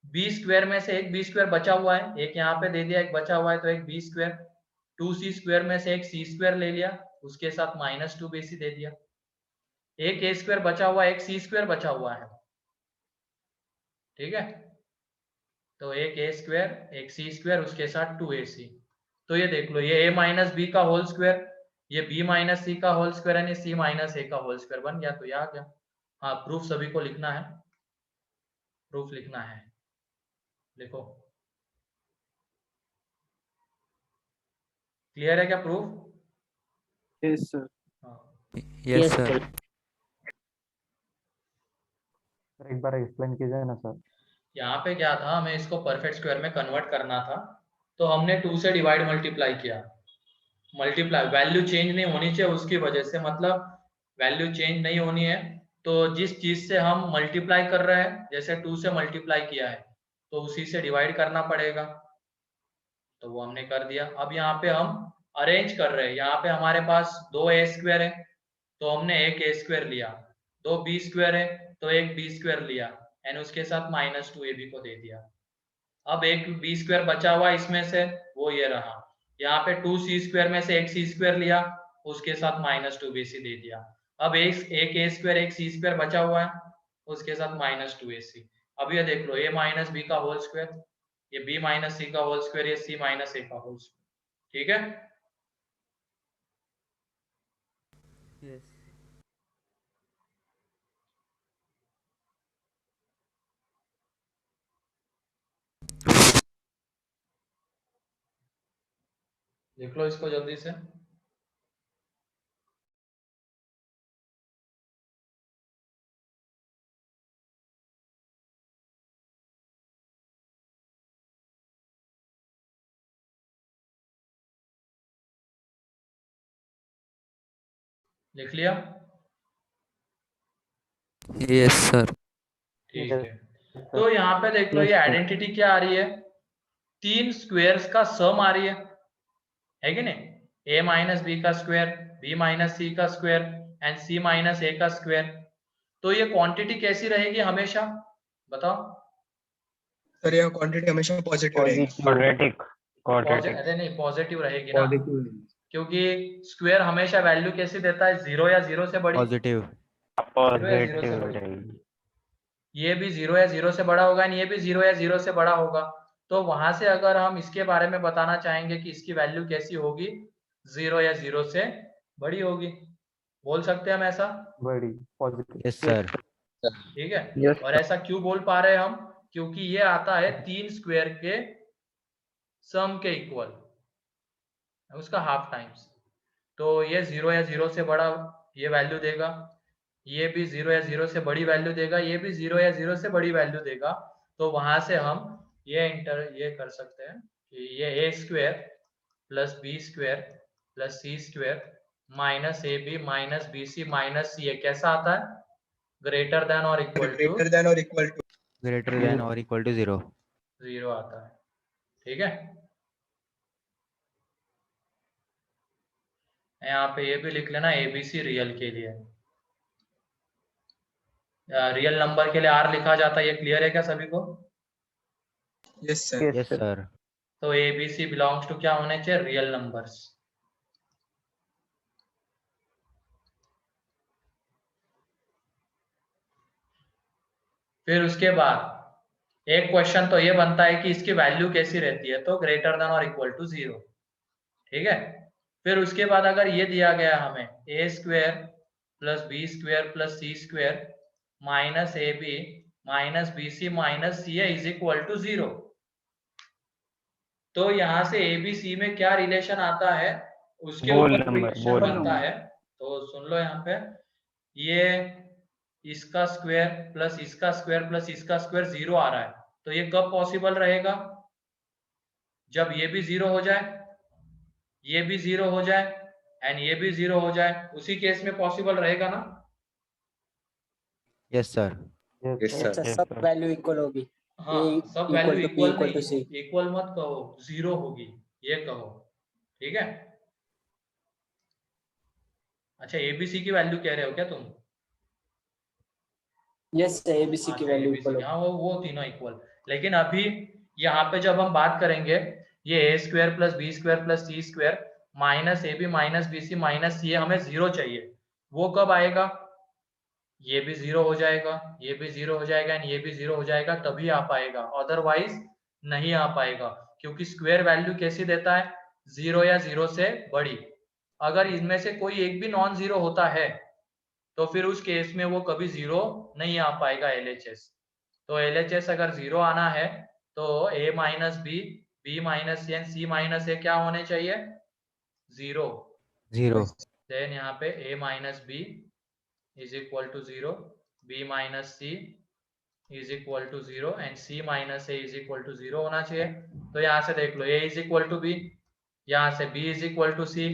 बी स्क्वायर में से एक बी स्क्वायर बचा हुआ है, एक यहाँ पे दे दिया, एक बचा हुआ है, तो एक बी स्क्वायर। 2c स्क्वायर में से एक सी स्क्वायर ले लिया, उसके साथ माइनस 2bc दे दिया। एक ए स्क्वायर बचा हुआ है, एक सी स्क्वायर बचा हुआ है। ठीक है, तो एक ए स्क्वायर एक सी स्क्वायर उसके साथ 2ac। तो ये देख लो, ये a माइनस बी का होल स्क्वायर ये b माइनस सी का होल स्क्वायर यानी c माइनस a का होल स्क्वायर बन गया। तो ये आ गया। हाँ, प्रूफ सभी को लिखना है, प्रूफ लिखना है, लिखो। क्लियर है क्या proof? Yes sir. Yes sir. एक बार एक्सप्लेन कीजिए ना सर। यहाँ पे क्या था, हमें इसको परफेक्ट स्क्वायर में कन्वर्ट करना था, तो हमने 2 से डिवाइड मल्टीप्लाई किया। मल्टीप्लाई वैल्यू चेंज नहीं होनी चाहिए उसकी वजह से, मतलब वैल्यू चेंज नहीं होनी है। तो जिस चीज से हम मल्टीप्लाई कर रहे हैं, जैसे 2 से मल्टीप्लाई किया है तो उसी से डिवाइड करना पड़ेगा, तो वो हमने कर दिया। अब यहाँ पे हम अरेंज कर रहे हैं, यहाँ पे हमारे पास 2 ए स्क्वायर है तो हमने एक ए स्क्वायर लिया, 2 बी स्क्वायर है तो एक बी स्क्वायर लिया, एंड उसके साथ -2 ए बी को दे दिया। अब एक बी स्क्वायर बचा हुआ इसमें से, वो ये रहा। यहाँ पे 2 सी स्क्वायर में से एक सी स्क्वायर लिया, उसके साथ -2 बी सी दे दिया। अब एक ए स्क्वायर एक सी स्क्वायर बचा हुआ है, उसके साथ -2 ए सी। अब ये देख लो, ए माइनस बी का होल स्क्वायर, ये बी माइनस सी का होल स्क्वायर, ये सी माइनस ए का होल स्क्वायर। ठीक है? यस। लिख लो इसको जल्दी से। लिख लिया? Yes sir. ठीक है। तो यहाँ पे देख लो, ये आइडेंटिटी क्या आ रही है, 3 स्क्वायर्स का सम आ रही है कि नहीं? a माइनस बी का स्क्वायर, b माइनस सी का square and c minus a का स्क्वायर। तो ये क्वांटिटी कैसी रहेगी हमेशा, बताओ? सर ये क्वांटिटी हमेशा पॉजिटिव रहेगी। अरे नहीं, पॉजिटिव रहेगी ना, क्योंकि स्क्वायर हमेशा वैल्यू कैसी देता है, 0 या 0 से बड़ी। पॉजिटिव। ये भी 0 या 0 से बड़ा होगा, ये भी 0 या 0 से बड़ा होगा। तो वहां से अगर हम इसके बारे में बताना चाहेंगे कि इसकी वैल्यू कैसी होगी, 0 या 0 से बड़ी होगी, बोल सकते हैं हम ऐसा? बड़ी पॉजिटिव। Yes sir. ठीक है। और ऐसा क्यों बोल पा रहे हैं हम, क्योंकि ये आता है 3 स्क्वायर के सम के इक्वल, उसका हाफ टाइम्स। तो ये 0 या 0 से बड़ा ये वैल्यू देगा, ये भी 0 या 0 से बड़ी वैल्यू देगा, ये भी 0 या 0 से बड़ी वैल्यू देगा। तो वहां से हम ये कर सकते हैं कि ये A square plus B square plus C square minus A B minus B C minus C A कैसा आता है, ग्रेटर देन और इक्वल टू ग्रेटर देन और इक्वल टू 0 आता है। ठीक है? यहाँ पे ये भी लिख लेना, एबीसी रियल के लिए, रियल नंबर के लिए आर लिखा जाता है। ये क्लियर है क्या सभी को? Yes sir. Yes sir. तो एबीसी बिलोंग्स टू क्या होने चाहिए, रियल नंबर्स। फिर उसके बाद एक क्वेश्चन तो ये बनता है कि इसकी वैल्यू कैसी रहती है, तो ग्रेटर देन और इक्वल टू 0। ठीक है? फिर उसके बाद अगर ये दिया गया हमें A square plus B square plus C square minus A B minus B C minus C A is equal to 0, तो यहाँ से ए बी सी में क्या रिलेशन आता है उसके ऊपर रिलेशन बनता है। तो सुन लो, यहाँ पे ये इसका स्क्वायर प्लस इसका स्क्वायर प्लस इसका स्क्वायर 0 आ रहा है, तो ये कब पॉसिबल रहेगा, जब ये भी 0 हो जाए, ये भी 0 हो जाए एंड ये भी 0 हो जाए, उसी केस में पॉसिबल रहेगा ना? Yes sir. Yes sir. सब वैल्यू इक्वल होगी। हाँ, सब वैल्यू इक्वल नहीं, इक्वल मत कहो, 0 होगी ये कहो। ठीक है? अच्छा, एबीसी की वैल्यू कह रहे हो क्या तुम? यस एबीसी की वैल्यू इक्वल। हाँ, वो तीनों इक्वल। लेकिन अभी यहाँ पे जब हम बात करेंगे, ये A square plus B square plus C square minus A B minus B C minus C A हमें 0 चाहिए, वो कब आएगा, ये भी 0 हो जाएगा, ये भी 0 हो जाएगा एंड ये भी 0 हो जाएगा, तभी आ पाएगा, अदरवाइज नहीं आ पाएगा। क्योंकि स्क्वायर वैल्यू कैसी देता है, 0 या 0 से बड़ी। अगर इनमें से कोई एक भी नॉन जीरो होता है तो फिर उस केस में वो कभी जीरो नहीं आ पाएगा LHS। तो LHS अगर जीरो आना है तो A minus B minus C and C minus A क्या होने चाहिए? जीरो। जीरो। देन यहाँ पे A minus B is equal to zero, B minus C is equal to zero and C minus A is equal to zero होना चाहिए। तो यहाँ से देख लो A is equal to B, यहाँ से B is equal to C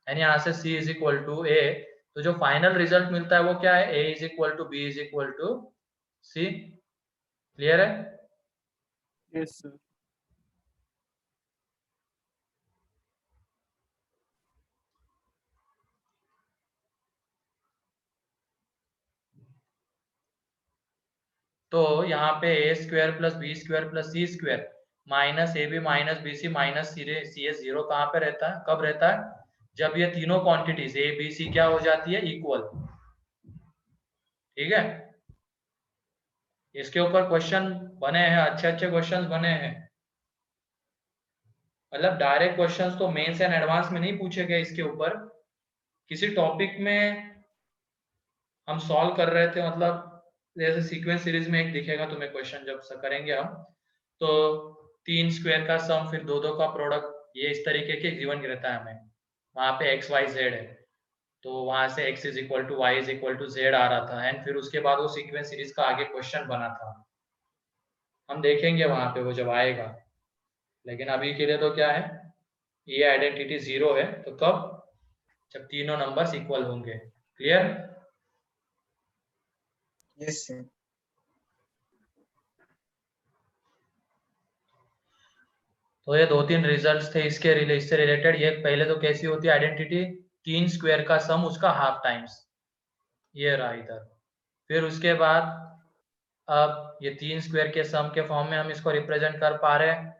and यहाँ से C is equal to A. तो जो फाइनल रिजल्ट मिलता है वो क्या है? A is equal to B is equal to C. Clear है? Yes sir. तो यहाँ पे A square plus B square plus C square minus A B minus B C minus C A zero कहाँ पे रहता है? कब रहता है? जब ये तीनों क्वांटिटीज ए बी सी क्या हो जाती है? इक्वल। ठीक है, इसके ऊपर क्वेश्चन बने हैं, अच्छे अच्छे क्वेश्चंस बने हैं। मतलब डायरेक्ट क्वेश्चंस तो मेंस एंड एडवांस में नहीं पूछे गए इसके ऊपर, किसी टॉपिक में हम सॉल्व कर रहे थे। मतलब जैसे सीक्वेंस सीरीज में एक दिखेगा तुम्हें क्वेश्चन जब करेंगे हम, तो 3 स्क्वायर का सम फिर दो दो का प्रोडक्ट, ये इस तरीके के गिवन रहता है हमें। वहां पे एक्स वाई जेड है तो वहां से x is equal to Y is equal to Z आ रहा था एंड फिर उसके बाद वो सीक्वेंस सीरीज का आगे क्वेश्चन बना था। हम देखेंगे वहां पे वो जब आएगा, लेकिन अभी के लिए तो क्या है, ये आइडेंटिटी जीरो है। तो कब? जब तीनों नंबर्स इक्वल होंगे। क्लियर? Yes sir. तो ये 2-3 रिजल्ट्स थे इससे रिलेटेड। ये पहले तो कैसी होती है आइडेंटिटी? 3 स्क्वायर का सम उसका हाफ टाइम्स, ये रहा इधर। फिर उसके बाद अब ये 3 स्क्वायर के सम के फॉर्म में हम इसको रिप्रेजेंट कर पा रहे हैं,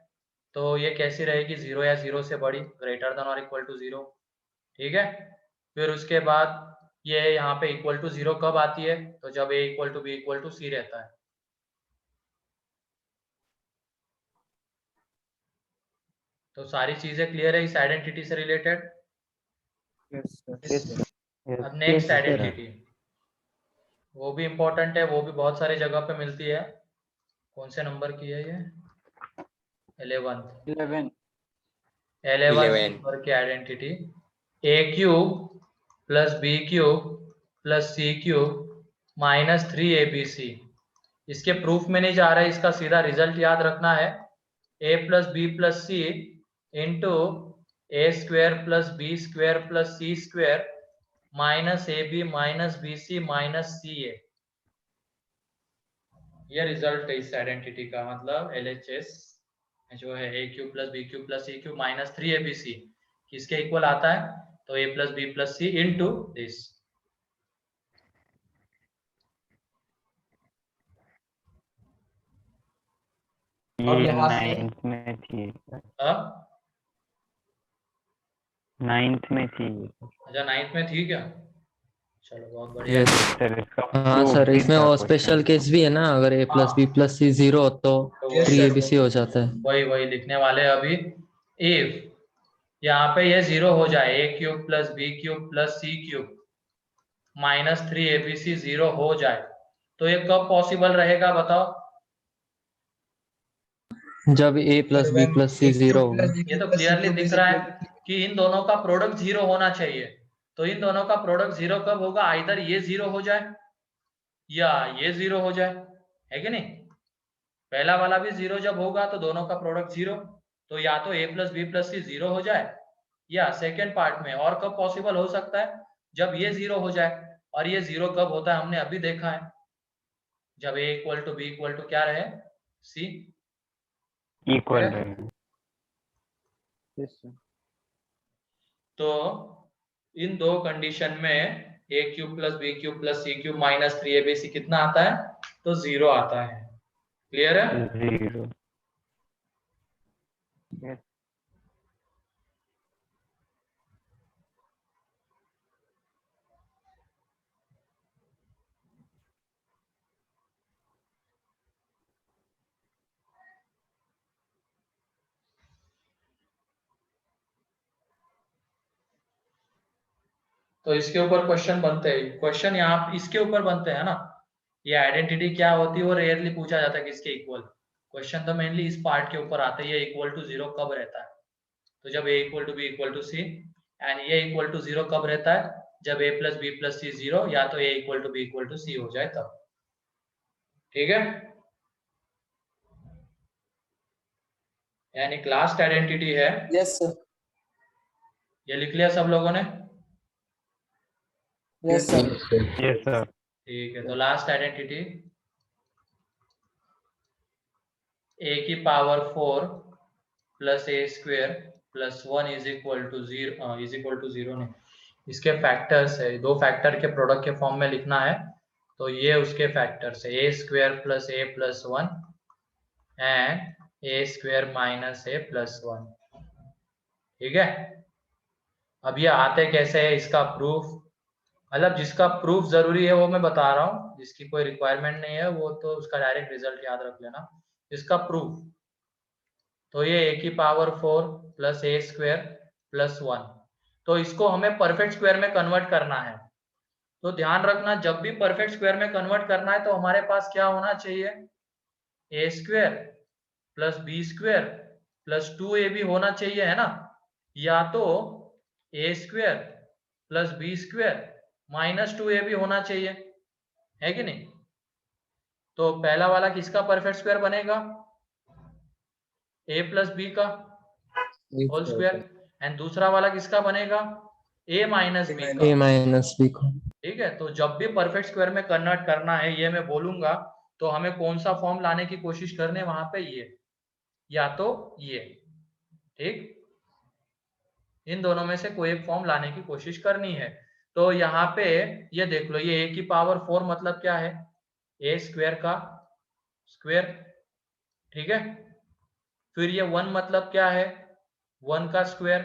तो ये कैसी रहेगी? जीरो या जीरो से बड़ी, ग्रेटर देन और इक्वल टू जीरो। ठीक है, फिर उसके बाद ये यहाँ पे इक्वल टू जीरो कब आती है? तो जब A equal to B equal to C रहता है। तो सारी चीजें क्लियर है इस आइडेंटिटी से related? Yes sir. Yes sir. अब नेक्स्ट आइडेंटिटी, वो भी इम्पोर्टेंट है, वो भी बहुत सारी जगह पे मिलती है। कौन से नंबर की है ये? 11 नंबर की identity, A cube plus B cube plus C cube minus 3abc। इसके प्रूफ में नहीं जा रहा है, इसका सीधा रिजल्ट याद रखना है। a plus B plus C into A square plus B square plus C square minus A B minus B C minus C A. ये रिजल्ट है इस आइडेंटिटी का। मतलब LHS जो है A cube plus B cube plus C cube minus 3abc किसके equal आता है? तो a plus B plus C into this. अब ये यहाँ से 9th में थी सर, अब 9th में थी। अच्छा 9th में थी क्या? चलो बहुत बढ़िया। यस। सर इसका हाँ proof सर, भी इसमें था वो question स्पेशल केस भी है ना, अगर ए plus B plus C zero हो तो Yes, थ्री sir. एबीसी हो जाता है। वही लिखने वाले हैं अभी। इफ यहाँ पे ये जीरो हो जाए, A cube plus B cube plus C cube minus 3abc zero हो जाए, तो ये कब पॉसिबल रहेगा बताओ? जब A plus B When plus C a zero cube होगा। plus b ये cube तो plus c क्लियरली cube दिख is रहा equal है to कि इन दोनों का प्रोडक्ट जीरो होना चाहिए। तो इन दोनों का प्रोडक्ट जीरो कब होगा? आइदर ये जीरो हो जाए या ये जीरो हो जाए, है कि नहीं? पहला वाला भी जीरो जब होगा तो दोनों का प्रोडक्ट जीरो। तो या तो a plus B plus C zero हो जाए, या सेकेंड पार्ट में और कब पॉसिबल हो सकता है? जब ये जीरो हो जाए। और ये जीरो कब होता है हमने अभी देखा है, जब a equal to B equal to क्या रहे? c। इक्वल रहे। Yes sir. तो इन दो कंडीशन में a cube plus B cube plus C cube minus 3abc कितना आता है? तो जीरो आता है। क्लियर है? 0। तो इसके ऊपर क्वेश्चन बनते हैं, क्वेश्चन यहाँ इसके ऊपर बनते हैं ना। ये आइडेंटिटी क्या होती है वो रेयरली पूछा जाता है किसके इक्वल। क्वेश्चन तो मेनली इस पार्ट के ऊपर आता है, ये इक्वल टू 0 कब रहता है। तो जब a equal to B equal to C, and ये इक्वल टू 0 कब रहता है, जब a plus B plus C 0 या तो a equal to B equal to C हो जाए तब। ठीक है, यानी क्लास आइडेंटिटी है। Yes sir. ये लिख लिया सब लोगों ने? Yes sir. Yes sir. ठीक है, तो लास्ट आइडेंटिटी a की power 4 plus A square plus 1 is equal to 0 नहीं, इसके फैक्टर्स है, दो फैक्टर के प्रोडक्ट के फॉर्म में लिखना है। तो ये उसके फैक्टर्स है, A square plus A plus 1 and A square minus A plus 1। ठीक है, अब ये आते कैसे है, इसका प्रूफ, मतलब जिसका प्रूफ जरूरी है वो मैं बता रहा हूँ, जिसकी कोई रिक्वायरमेंट नहीं है वो तो उसका डायरेक्ट रिजल्ट याद रख लेना। इसका प्रूफ, तो ये a की power 4 plus A square plus 1, तो इसको हमें परफेक्ट स्क्वायर में कन्वर्ट करना है। तो ध्यान रखना, जब भी परफेक्ट स्क्वायर में कन्वर्ट करना है तो हमारे पास क्या होना चाहिए, A square plus B square plus 2ab होना चाहिए, है ना। या तो A square plus B square minus 2ab होना चाहिए, है कि नहीं। तो पहला वाला किसका परफेक्ट स्क्वायर बनेगा, a प्लस बी का होल स्क्वायर, एंड दूसरा वाला किसका बनेगा, a माइनस बी का। a माइनस b को। ठीक है, तो जब भी परफेक्ट स्क्वायर में कन्वर्ट करना है, ये मैं बोलूंगा, तो हमें कौन सा फॉर्म लाने की कोशिश करने वहां पे, ये या तो ये। ठीक, इन दोनों में से कोई एक फॉर्म लाने की कोशिश करनी है। तो यहाँ पे ये देख लो, ये a की पावर 4 मतलब क्या है, a स्क्वायर का स्क्वायर। ठीक है, फिर ये 1 मतलब क्या है, 1 का स्क्वायर।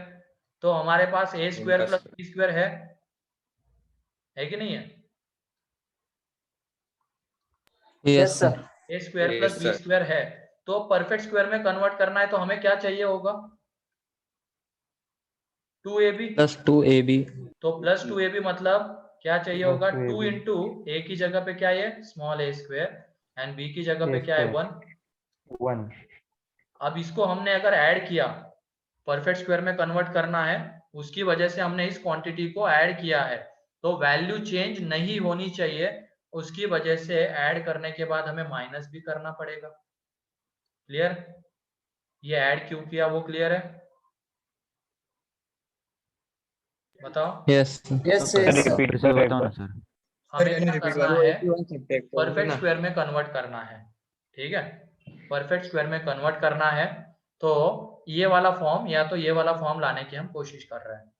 तो हमारे पास a square plus b square है कि नहीं है, yes sir. a square plus b square है। तो परफेक्ट स्क्वायर में कन्वर्ट करना है तो हमें क्या चाहिए होगा, 2ab प्लस 2ab। तो प्लस 2ab मतलब क्या चाहिए होगा, 2 इंटू ए की जगह पे क्या है, small a square, and b की जगह पे क्या है, 1। अब इसको हमने अगर ऐड किया, परफेक्ट स्क्वायर में कन्वर्ट करना है, उसकी वजह से हमने इस क्वांटिटी को ऐड किया है, तो वैल्यू चेंज नहीं होनी चाहिए, उसकी वजह से ऐड करने के बाद हमें माइनस भी करना पड़ेगा। क्लियर, ये ऐड क्यों किया वो क्लियर है, बताओ। Yes sir. बताओ ना सर। हमें क्या करना है, परफेक्ट स्क्वायर में कन्वर्ट करना है। ठीक है, परफेक्ट स्क्वायर में कन्वर्ट करना है, तो ये वाला फॉर्म या तो ये वाला फॉर्म लाने की हम कोशिश कर रहे हैं,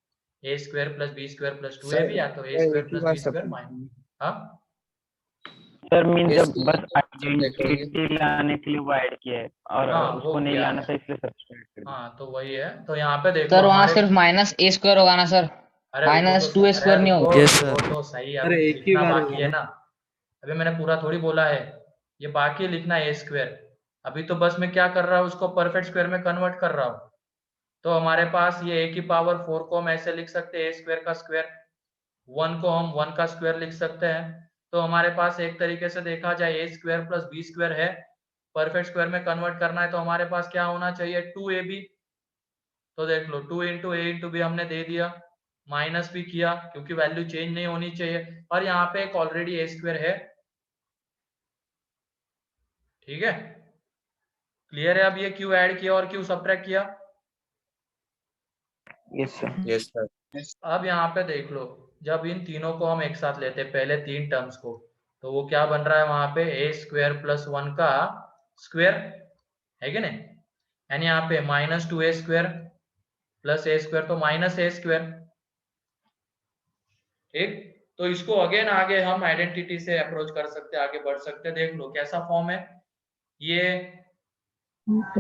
A square plus B square plus 2ab या तो A square plus B square minus. हाँ सर मीन जब बस आइडेंटिटी लाने के लिए वो ऐड किया है और उसको नहीं लाना था इसलिए सब्सट्रैक्ट कर दिया। हाँ, तो वही है। तो यहाँ पे देखो सर वहाँ सिर्फ माइनस ए स्क्वायर होगा ना सर, माइनस 2a स्क्वायर नहीं होगा। Yes sir. तो सही है, अरे एक ही बाकी है ना, अभी मैंने पूरा थोड़ी बोला है, ये बाकी लिखना है ए स्क्वायर। अभी तो बस मैं क्या कर रहा हूँ, उसको परफेक्ट स्क्वायर में कन्वर्ट कर रहा हूँ। तो हमारे पास ये a की पावर 4 को हम ऐसे लिख सकते हैं, ए स्क्वायर का स्क्वायर, 1 को हम 1 का स्क्वायर लिख सकते हैं। तो हमारे पास एक तरीके से देखा जाए ए स्क्वायर प्लस बी स्क्वायर है, परफेक्ट स्क्वायर में कन्वर्ट करना है तो हमारे पास क्या होना चाहिए, 2ab। तो देख लो 2 इंटू ए इंटू बी हमने दे दिया, माइनस भी किया क्योंकि वैल्यू चेंज नहीं होनी चाहिए, और यहाँ पे एक ऑलरेडी ए स्क्वायर है। ठीक है, क्लियर है। अब ये क्यों ऐड किया और क्यों सब्ट्रैक्ट किया, यस सर। अब यहाँ पे देख लो, जब इन तीनों को हम एक साथ लेते हैं, पहले तीन टर्म्स को, तो वो क्या बन रहा है वहां पे, ए स्क्वायर प्लस 1 का स्क्वायर, है कि नहीं, यानी यहाँ पे माइनस 2a स्क्वायर प्लस ए स्क्वायर, तो माइनस ए स्क्वायर। ठीक, तो इसको अगेन आगे हम आइडेंटिटी से अप्रोच कर सकते हैं, आगे बढ़ सकते हैं। देख लो कैसा फॉर्म है, ये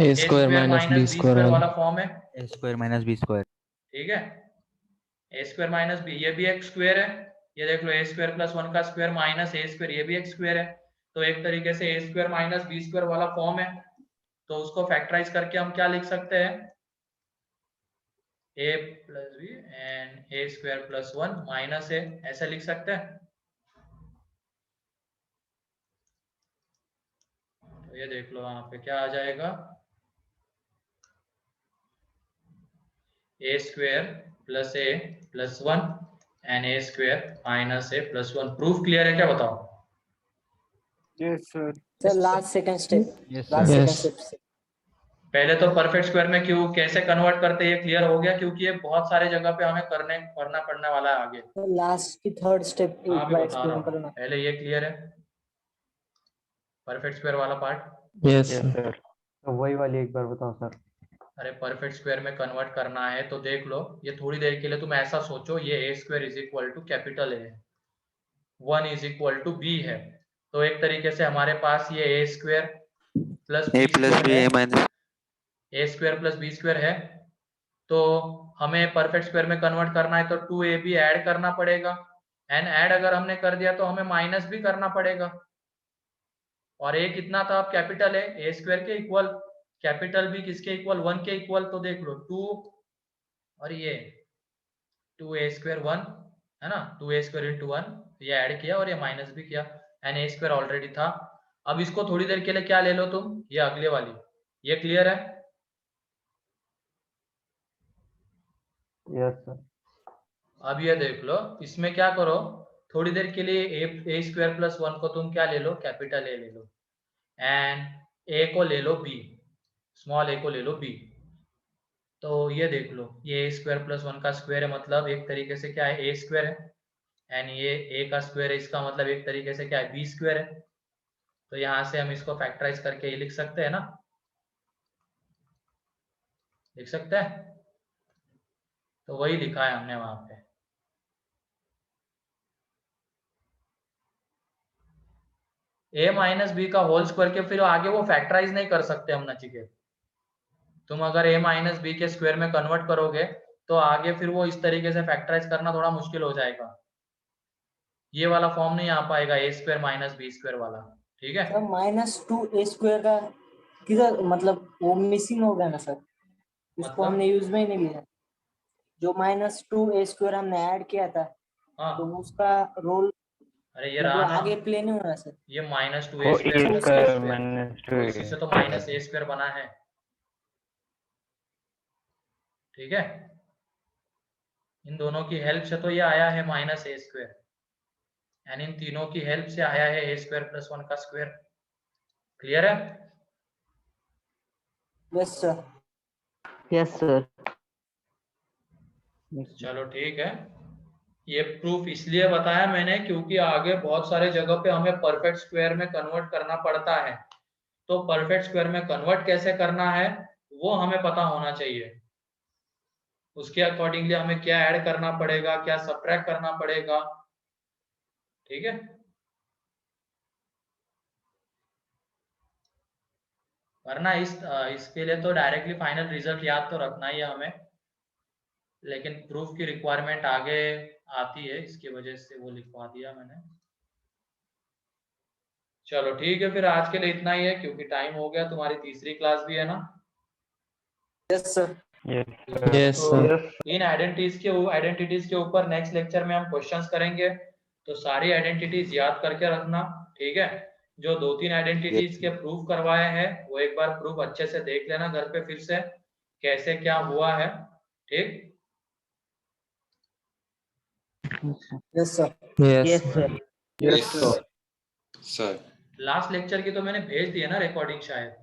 A square minus B square वाला फॉर्म है, A square minus B square. ठीक है, ए स्क्वायर माइनस बी, ये भी एक स्क्वायर है। ये देख लो ए स्क्वायर प्लस 1 का स्क्वायर माइनस ए स्क्वायर, ये भी एक स्क्वायर है। तो एक तरीके से ए स्क्वायर माइनस बी स्क्वायर वाला फॉर्म है, तो उसको फैक्टराइज करके हम क्या लिख सकते हैं, A plus B and A square plus 1 minus A, ऐसे लिख सकते हैं। तो ये देख लो यहाँ पे क्या आ जाएगा, A square plus A plus 1 and A square minus A plus 1। Proof clear है क्या, बताओ? Yes sir. Sir last second step, Yes, last sir. Second step. पहले तो परफेक्ट स्क्वायर में क्यों कैसे कन्वर्ट करते हैं ये क्लियर हो गया, क्योंकि ये बहुत सारे जगह पे हमें करना पड़ने वाला है आगे। सर लास्ट की थर्ड स्टेप हाँ, एक अभी बार बता रहा एक्सप्लेन हूँ, करना। पहले ये क्लियर है परफेक्ट स्क्वायर वाला part? Yes, yes sir. Sir. तो वही वाली एक बार बताओ सर। अरे परफेक्ट स्क्वायर में कन्वर्ट करना है तो देख लो, ये थोड़ी देर के लिए तुम ऐसा सोचो, ये A square is equal to capital A, 1 is equal to B है। तो एक तरीके से हमारे पास ये A square plus A B plus square B है, A minus A square plus B square है। तो हमें परफेक्ट स्क्वायर में कन्वर्ट करना है तो 2ab ऐड करना पड़ेगा, एंड ऐड अगर हमने कर दिया तो हमें माइनस भी करना पड़ेगा। और ए कितना था, अब कैपिटल है, ए स्क्वायर के इक्वल, कैपिटल भी किसके इक्वल, 1 के इक्वल। तो देख लो 2 और ये 2a स्क्वायर 1 है ना, 2a स्क्वायर इंटू 1, ये ऐड किया और ये माइनस भी किया, एंड ए स्क्वायर ऑलरेडी था। अब इसको थोड़ी देर के लिए क्या ले लो तुम, ये अगले वाली, ये क्लियर है? Yes sir. अब ये देख लो, इसमें क्या करो, थोड़ी देर के लिए ए स्क्वायर प्लस 1 को तुम क्या ले लो, कैपिटल ए ले लो, एंड ए को ले लो बी, स्मॉल ए को ले लो बी। तो ये देख लो, ये ए स्क्वायर प्लस 1 का स्क्वायर है, मतलब एक तरीके से क्या है, ए स्क्वायर है, एंड ये ए का स्क्वायर है, इसका मतलब एक तरीके से क्या है, बी स्क्वायर है। तो यहाँ से हम इसको फैक्टराइज करके ये लिख सकते हैं ना, लिख सकते हैं। तो वही लिखा है हमने वहां पे, ए माइनस बी का होल स्क्वायर के, फिर आगे वो फैक्टराइज नहीं कर सकते हम नचिकेत। तुम अगर ए माइनस बी के स्क्वायर में कन्वर्ट करोगे तो आगे फिर वो इस तरीके से फैक्टराइज करना थोड़ा मुश्किल हो जाएगा, ये वाला फॉर्म नहीं आ पाएगा, ए स्क्वायर माइनस बी स्क्वायर वाला, ठीक है? सर -2a स्क्वायर का किधर, मतलब वो मिसिंग हो गया ना सर, इसको मतलब? हमने यूज में ही नहीं लिया। जो -2a स्क्वायर हमने ऐड किया था, हाँ, तो उसका रोल अरे ये रहा ना, आगे प्ले नहीं होना सर। ये -2a वो स्क्वायर ए स्क्वायर माइनस तो इसी से तो माइनस ए स्क्वायर बना है, ठीक है? इन दोनों की हेल्प से तो ये आया है minus A square, and in तीनों की हेल्प से आया है ए स्क्वायर प्लस 1 का स्क्वायर। क्लियर है? Yes sir. Yes sir. चलो ठीक है, ये प्रूफ इसलिए बताया मैंने क्योंकि आगे बहुत सारे जगह पे हमें परफेक्ट स्क्वायर में कन्वर्ट करना पड़ता है। तो परफेक्ट स्क्वायर में कन्वर्ट कैसे करना है वो हमें पता होना चाहिए, उसके अकॉर्डिंगली हमें क्या ऐड करना पड़ेगा, क्या सब्ट्रैक्ट करना पड़ेगा, ठीक है? वरना इसके लिए तो डायरेक्टली फाइनल रिजल्ट याद तो रखना ही है हमें, लेकिन प्रूफ की रिक्वायरमेंट आगे आती है, इसकी वजह से वो लिखवा दिया मैंने। चलो ठीक है, फिर आज के लिए इतना ही है क्योंकि टाइम हो गया, तुम्हारी तीसरी क्लास भी है ना? Yes sir. Yes, तो sir. इन आइडेंटिटीज के ऊपर नेक्स्ट लेक्चर में हम क्वेश्चंस करेंगे, तो सारी आइडेंटिटीज याद करके रखना, ठीक है? जो 2-3 आइडेंटिटीज के प्रूफ करवाए हैं वो एक बार प्रूफ अच्छे से देख लेना घर पे फिर से कैसे क्या हुआ है, ठीक? Yes sir. Yes. Sir. Yes sir. Last lecture की तो मैंने भेज दी है ना रिकॉर्डिंग शायद,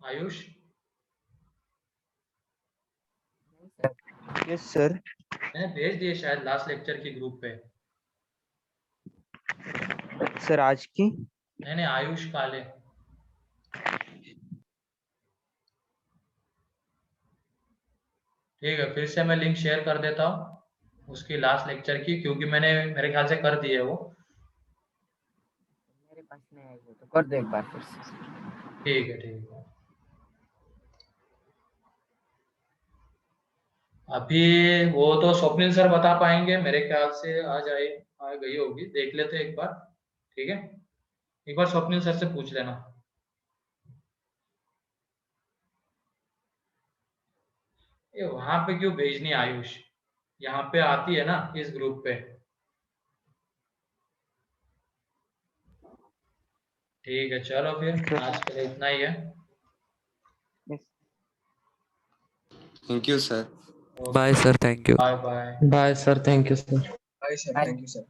आयुष? Yes sir. मैंने भेज दी है शायद लास्ट लेक्चर की ग्रुप पे। सर आज की? नहीं, आयुष काले। ठीक है, फिर से मैं लिंक शेयर कर देता हूँ उसकी लास्ट लेक्चर की, क्योंकि मैंने मेरे ख्याल से कर दी है वो। मेरे पास नहीं आई वो, तो कर दो एक बार फिर से। ठीक है, ठीक है। अभी वो तो स्वप्निल सर बता पाएंगे मेरे ख्याल से, आ गई होगी, देख लेते एक बार, ठीक है? एक बार स्वप्निल सर से पूछ लेना। ये वहां पे क्यों भेजनी आयुष, यहाँ पे आती है ना इस ग्रुप पे। ठीक है चलो फिर आज के लिए इतना ही है। Thank you sir. Bye sir, thank you. Bye bye. Bye sir, thank you sir. Bye, sir. Thank you, sir.